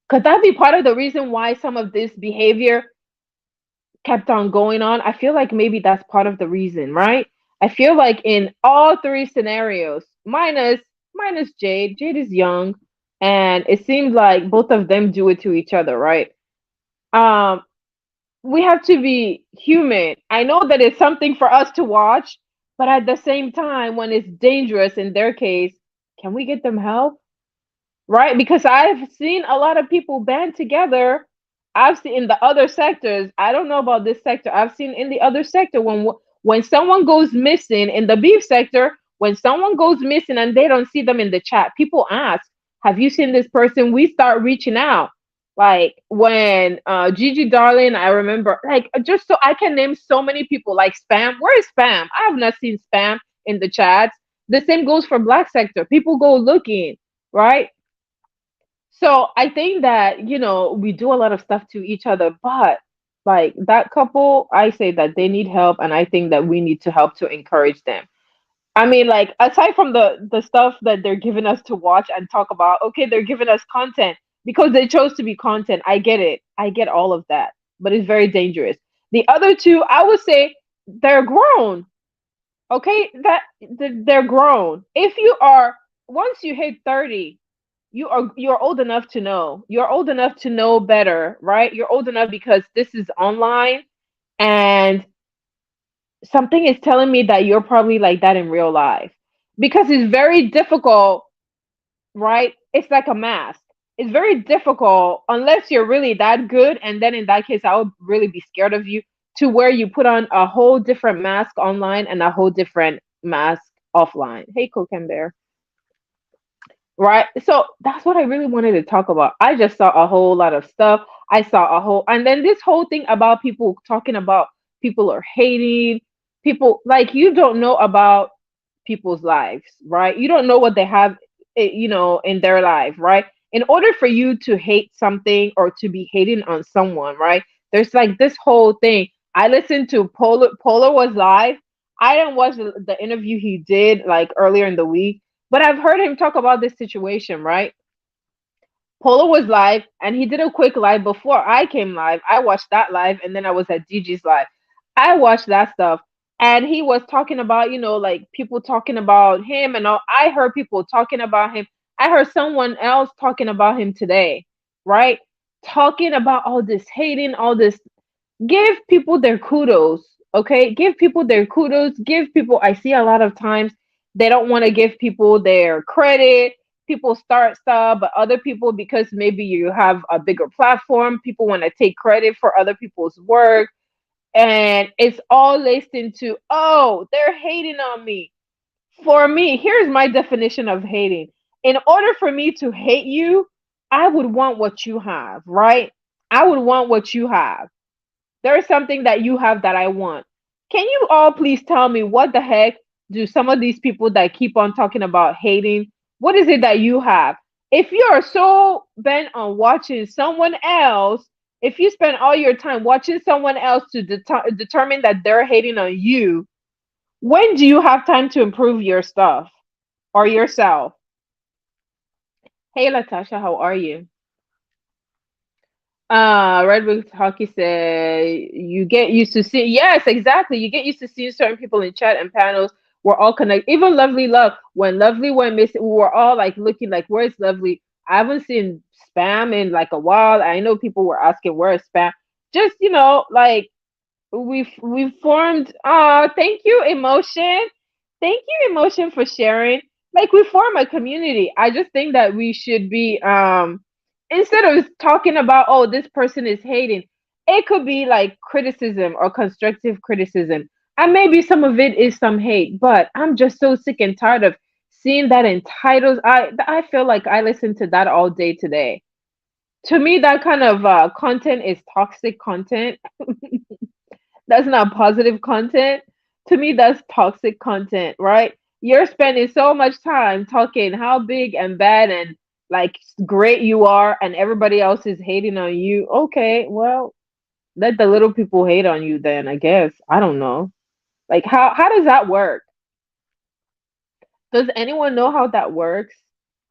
A: could that be part of the reason why some of this behavior kept on going on? I feel like maybe that's part of the reason, right? I feel like in all three scenarios, minus Jade. Jade is young, and it seems like both of them do it to each other, right? Um, we have to be human. I know that it's something for us to watch, but at the same time, when it's dangerous in their case, can we get them help? Right? Because I've seen a lot of people band together. I've seen in the other sectors. I don't know about this sector. I've seen in the other sector when someone goes missing in the beef sector, when someone goes missing and they don't see them in the chat, people ask, "Have you seen this person?" We start reaching out. Like when Gigi Darling, I remember, like just so I can name so many people, like Spam. Where is Spam? I have not seen Spam in the chats. The same goes for Black sector. People go looking, right? So I think that, we do a lot of stuff to each other, but like that couple, I say that they need help, and I think that we need to help to encourage them. I mean, like aside from the stuff that they're giving us to watch and talk about, okay, they're giving us content because they chose to be content. I get it. I get all of that, but it's very dangerous. The other two, I would say they're grown. Okay, they're grown. If you are once you hit 30, you're old enough to know. You're old enough to know better, right? You're old enough because this is online, and something is telling me that you're probably like that in real life, because it's very difficult, right? It's like a mask. It's very difficult unless you're really that good, and then in that case, I would really be scared of you, to where you put on a whole different mask online and a whole different mask offline. Hey, Cook and Bear. Right? So that's what I really wanted to talk about. I just saw a whole lot of stuff. I saw a whole, and then this whole thing about people talking about people are hating people, like you don't know about people's lives, right? You don't know what they have, in their life, right? In order for you to hate something or to be hating on someone, right? There's like this whole thing. I listened to Polar was live. I didn't watch the interview he did like earlier in the week, but I've heard him talk about this situation, right? Polo was live and he did a quick live before I came live. I watched that live and then I was at DG's live. I watched that stuff and he was talking about, like people talking about him and all. I heard people talking about him. I heard someone else talking about him today, right? Talking about all this hating, all this. Give people their kudos, okay? Give people their kudos. Give people, I see a lot of times they don't want to give people their credit. People start stuff, but other people, because maybe you have a bigger platform, people want to take credit for other people's work. And it's all laced into, oh, they're hating on me. For me, here's my definition of hating. In order for me to hate you, I would want what you have, right? I would want what you have. There's something that you have that I want. Can you all please tell me what the heck do some of these people that keep on talking about hating? What is it that you have? If you're so bent on watching someone else, if you spend all your time watching someone else to determine that they're hating on you, when do you have time to improve your stuff or yourself? Hey, Latasha, how are you? Red Wings Hockey said you get used to see. Yes, exactly. You get used to seeing certain people in chat and panels. We're all connected. Even Lovely Love. When Lovely went missing, we were all like looking like, "Where's Lovely?" I haven't seen spam in like a while. I know people were asking where's spam. Just like we've formed. Thank you, emotion. Thank you, emotion, for sharing. Like we form a community. I just think that we should be instead of talking about, oh, this person is hating, it could be like criticism or constructive criticism. And maybe some of it is some hate, but I'm just so sick and tired of seeing that in titles. I feel like I listen to that all day today. To me, that kind of content is toxic content. That's not positive content. To me, that's toxic content, right? You're spending so much time talking how big and bad and like great you are, and everybody else is hating on you. Okay, well, let the little people hate on you then, I guess. I don't know. Like how does that work? Does anyone know how that works?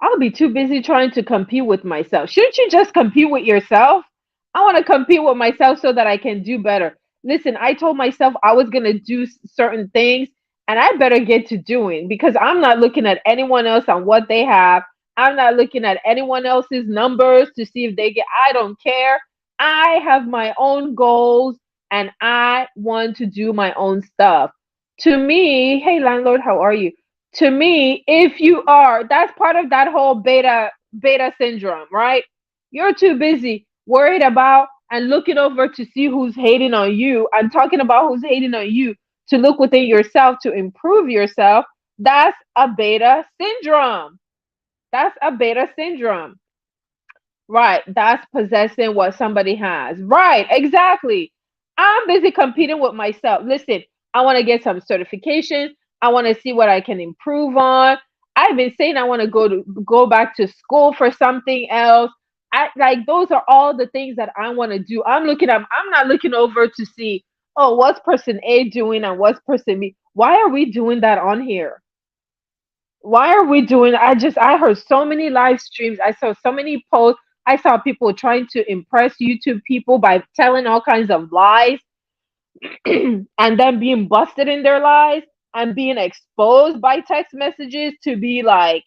A: I'll be too busy trying to compete with myself. Shouldn't you just compete with yourself? I want to compete with myself so that I can do better. Listen, I told myself I was going to do certain things, and I better get to doing, because I'm not looking at anyone else on what they have. I'm not looking at anyone else's numbers to see if they get, I don't care. I have my own goals and I want to do my own stuff. To me, hey landlord, how are you? To me, if you are, that's part of that whole beta syndrome, right? You're too busy worried about and looking over to see who's hating on you and talking about who's hating on you, to look within yourself to improve yourself. That's a beta syndrome. That's a beta syndrome. Right. That's possessing what somebody has. Right. Exactly. I'm busy competing with myself. Listen, I want to get some certification. I want to see what I can improve on. I've been saying I want to go back to school for something else. I like those are all the things that I want to do. I'm not looking over to see, oh, what's person A doing and what's person B. Why are we doing that on here? Why are we doing, I heard so many live streams, I saw so many posts, I saw people trying to impress YouTube people by telling all kinds of lies and then being busted in their lies and being exposed by text messages to be like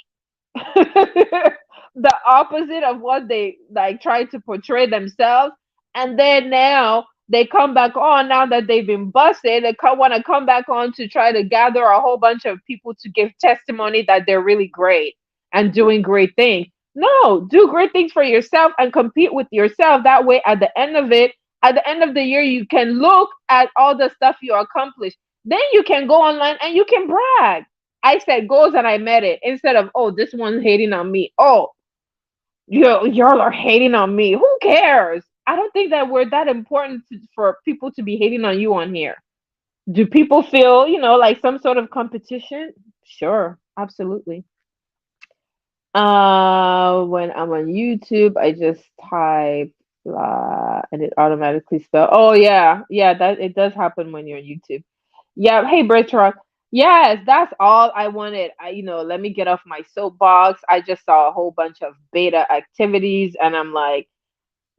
A: the opposite of what they like try to portray themselves. And then now they come back on, now that they've been busted, they want to come back on to try to gather a whole bunch of people to give testimony that they're really great and doing great things. No, do great things for yourself and compete with yourself. That way, at the end of it, at the end of the year, you can look at all the stuff you accomplished. Then you can go online and you can brag. I set goals and I met it, instead of, oh, this one's hating on me. Oh, y'all are hating on me. Who cares? I don't think that we're that important for people to be hating on you on here. Do people feel, like some sort of competition? Sure, absolutely. When I'm on YouTube, I just type and it automatically spell. Oh yeah, yeah, that it does happen when you're on YouTube. Yeah, hey Bertrand. Yes, that's all I wanted. Let me get off my soapbox. I just saw a whole bunch of beta activities, and I'm like,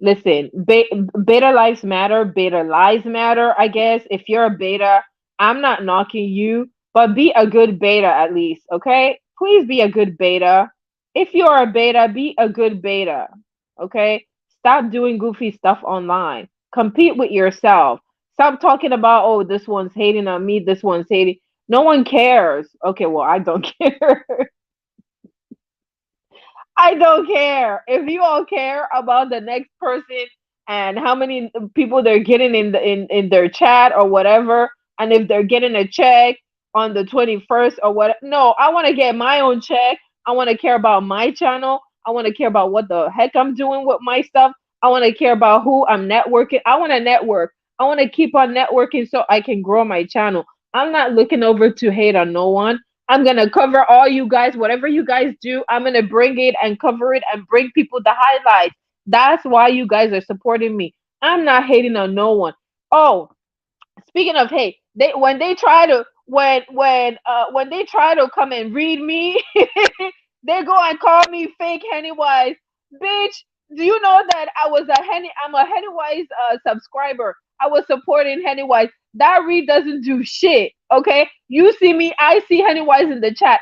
A: listen, beta lives matter, beta lives matter. I guess if you're a beta, I'm not knocking you, but be a good beta at least, okay? Please be a good beta. If you're a beta, be a good beta, okay? Stop doing goofy stuff online. Compete with yourself. Stop talking about, oh, this one's hating on me, this one's hating. No one cares. Okay, well, I don't care. I don't care. If you all care about the next person and how many people they're getting in their chat or whatever, and if they're getting a check on the 21st or what, no, I want to get my own check. I want to care about my channel. I want to care about what the heck I'm doing with my stuff. I want to care about who I'm networking. I want to network. I want to keep on networking so I can grow my channel. I'm not looking over to hate on no one. I'm gonna cover all you guys, whatever you guys do, I'm gonna bring it and cover it and bring people the highlights. That's why you guys are supporting me. I'm not hating on no one. Oh, speaking of hate, they when they try to when they try to come and read me, they go and call me fake Hennywise. Bitch, do you know that I'm a Hennywise subscriber. I was supporting Hennywise. That read doesn't do shit. Okay? You see me, I see Hennywise in the chat.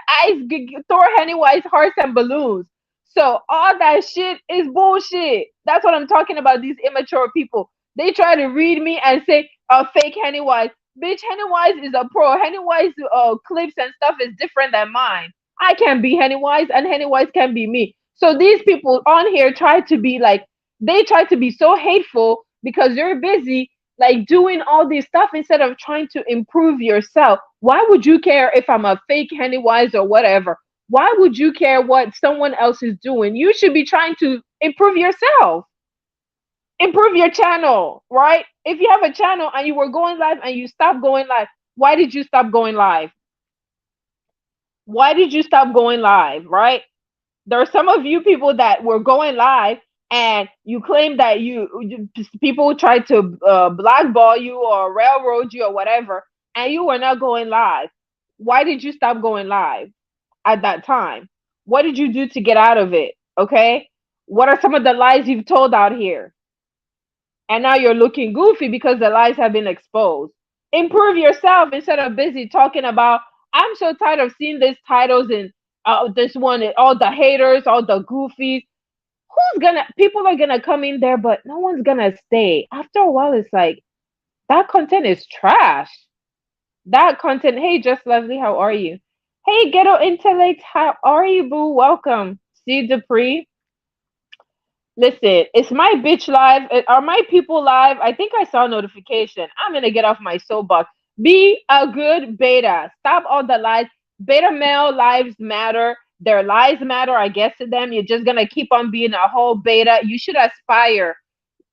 A: Throw Hennywise hearts and balloons. So all that shit is bullshit. That's what I'm talking about. These immature people. They try to read me and say, fake Hennywise. Bitch, Hennywise is a pro. Hennywise clips and stuff is different than mine. I can be Hennywise and Hennywise can be me. So these people on here try to be like, they try to be so hateful because you're busy like doing all this stuff instead of trying to improve yourself. Why would you care if I'm a fake Hennywise or whatever? Why would you care what someone else is doing? You should be trying to improve yourself, improve your channel, right? If you have a channel and you were going live and you stopped going live, why did you stop going live? Why did you stop going live, right? There are some of you people that were going live and you claim that people tried to blackball you or railroad you or whatever, and you were not going live. Why did you stop going live at that time? What did you do to get out of it? Okay. What are some of the lies you've told out here? And now you're looking goofy because the lies have been exposed. Improve yourself instead of busy talking about, I'm so tired of seeing these titles and this one, all the haters, all the goofies. People are gonna come in there, but no one's gonna stay. After a while, it's like, that content is trash. That content, hey, Just Lovely, how are you? Hey, Ghetto Intellect, how are you, boo? Welcome. See Dupree. Listen, it's my bitch live. Are my people live? I think I saw a notification. I'm gonna get off my soapbox. Be a good beta. Stop all the lies. Beta male lives matter. Their lives matter, I guess, to them. You're just gonna keep on being a whole beta. You should aspire.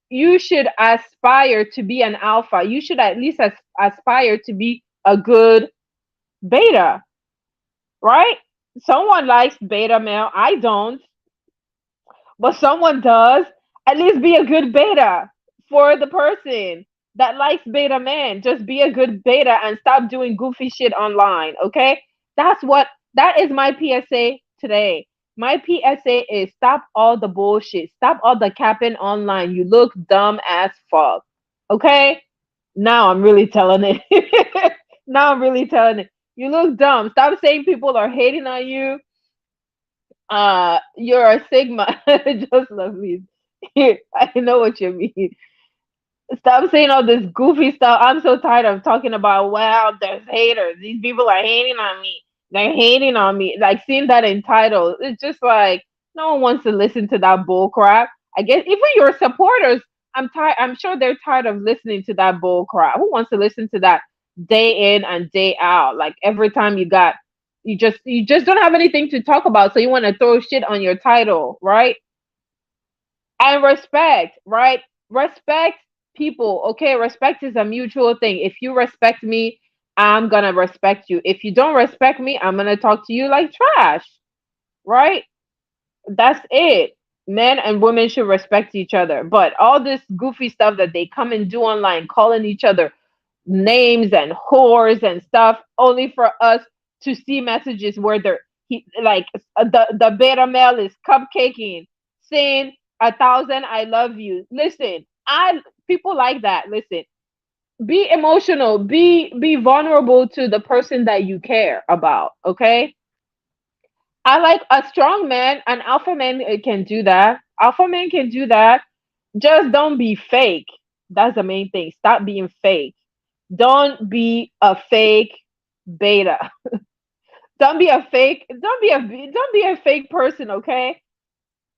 A: You should aspire to be an alpha. You should at least aspire to be a good beta, right? Someone likes beta male. I don't, but someone does. At least be a good beta for the person that likes beta man. Just be a good beta and stop doing goofy shit online, okay? That is my PSA today. My PSA is stop all the bullshit. Stop all the capping online. You look dumb as fuck. Okay? Now I'm really telling it. Now I'm really telling it. You look dumb. Stop saying people are hating on you. You're a Sigma. Just love me. I know what you mean. Stop saying all this goofy stuff. I'm so tired of talking about, well, there's haters. These people are hating on me. They're hating on me. Like seeing that in titles. It's just like no one wants to listen to that bull crap. I guess even your supporters, I'm tired. I'm sure they're tired of listening to that bull crap. Who wants to listen to that day in and day out? Like every time you just don't have anything to talk about, so you want to throw shit on your title, right? And respect, right? Respect people, okay? Respect is a mutual thing. If you respect me, I'm gonna respect you. If you don't respect me, I'm gonna talk to you like trash, right? That's it. Men and women should respect each other. But all this goofy stuff that they come and do online, calling each other names and whores and stuff, only for us to see messages where the beta male is cupcaking, saying 1,000 I love you. Listen, I people like that. Listen, be emotional, be vulnerable to the person that you care about. Okay, I like a strong man. An alpha man can do that. Alpha man can do that. Just don't be fake. That's the main thing. Stop being fake. Don't be a fake beta. Don't be a fake person, okay?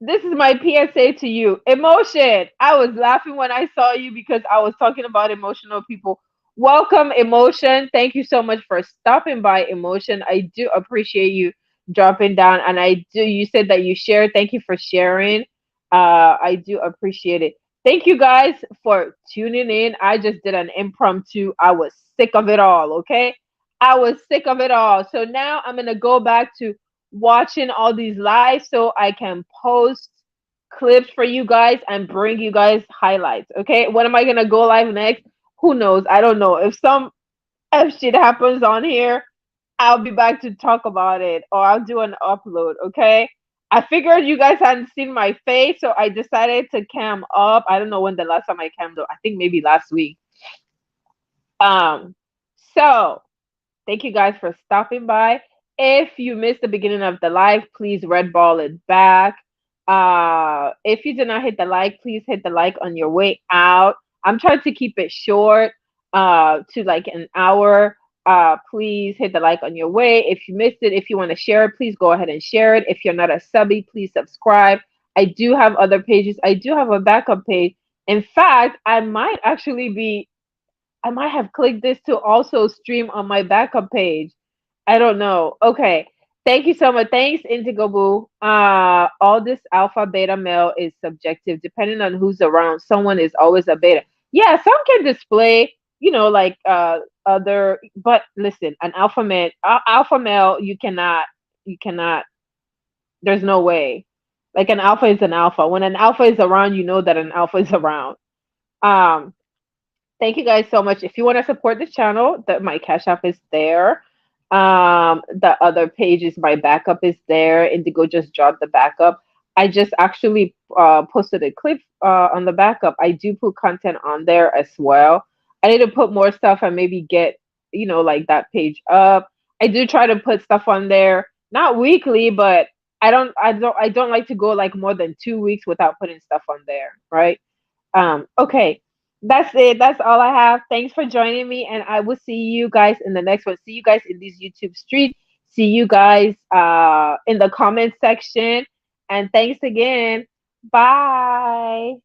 A: This is my PSA to you. Emotion. I was laughing when I saw you because I was talking about emotional people. Welcome, Emotion. Thank you so much for stopping by, Emotion. I do appreciate you dropping down. And you said that you shared. Thank you for sharing. I do appreciate it. Thank you guys for tuning in. I just did an impromptu. I was sick of it all, okay? I was sick of it all. So now I'm going to go back to watching all these lives so I can post clips for you guys and bring you guys highlights. Okay, when am I gonna go live next? Who knows? I don't know. If some F shit happens on here, I'll be back to talk about it or I'll do an upload. Okay. I figured you guys hadn't seen my face, so I decided to cam up. I don't know when the last time I cammed up. I think maybe last week. Um, so thank you guys for stopping by. If you missed the beginning of the live, please red ball it back. If you did not hit the like, please hit the like on your way out. I'm trying to keep it short, to like an hour. Please hit the like on your way. If you missed it, if you want to share it, please go ahead and share it. If you're not a subby, please subscribe. I do have other pages. I do have a backup page. In fact, I might have clicked this to also stream on my backup page. I don't know. Okay. Thank you so much. Thanks, Indigo Boo. All this alpha beta male is subjective. Depending on who's around, someone is always a beta. Yeah, some can display, like other. But listen, an alpha male, you cannot. There's no way. Like an alpha is an alpha. When an alpha is around, you know that an alpha is around. Um, Thank you guys so much. If you want to support the channel, that my Cash App is there. The other page is my backup is there. Indigo just dropped the backup. I just actually posted a clip on the backup. I do put content on there as well. I need to put more stuff and maybe get, like that page up. I do try to put stuff on there, not weekly, but I don't like to go like more than 2 weeks without putting stuff on there, right? Okay. That's it. That's all I have. Thanks for joining me, and I will see you guys in the next one. See you guys in these YouTube streets. See you guys in the comment section. And thanks again. Bye.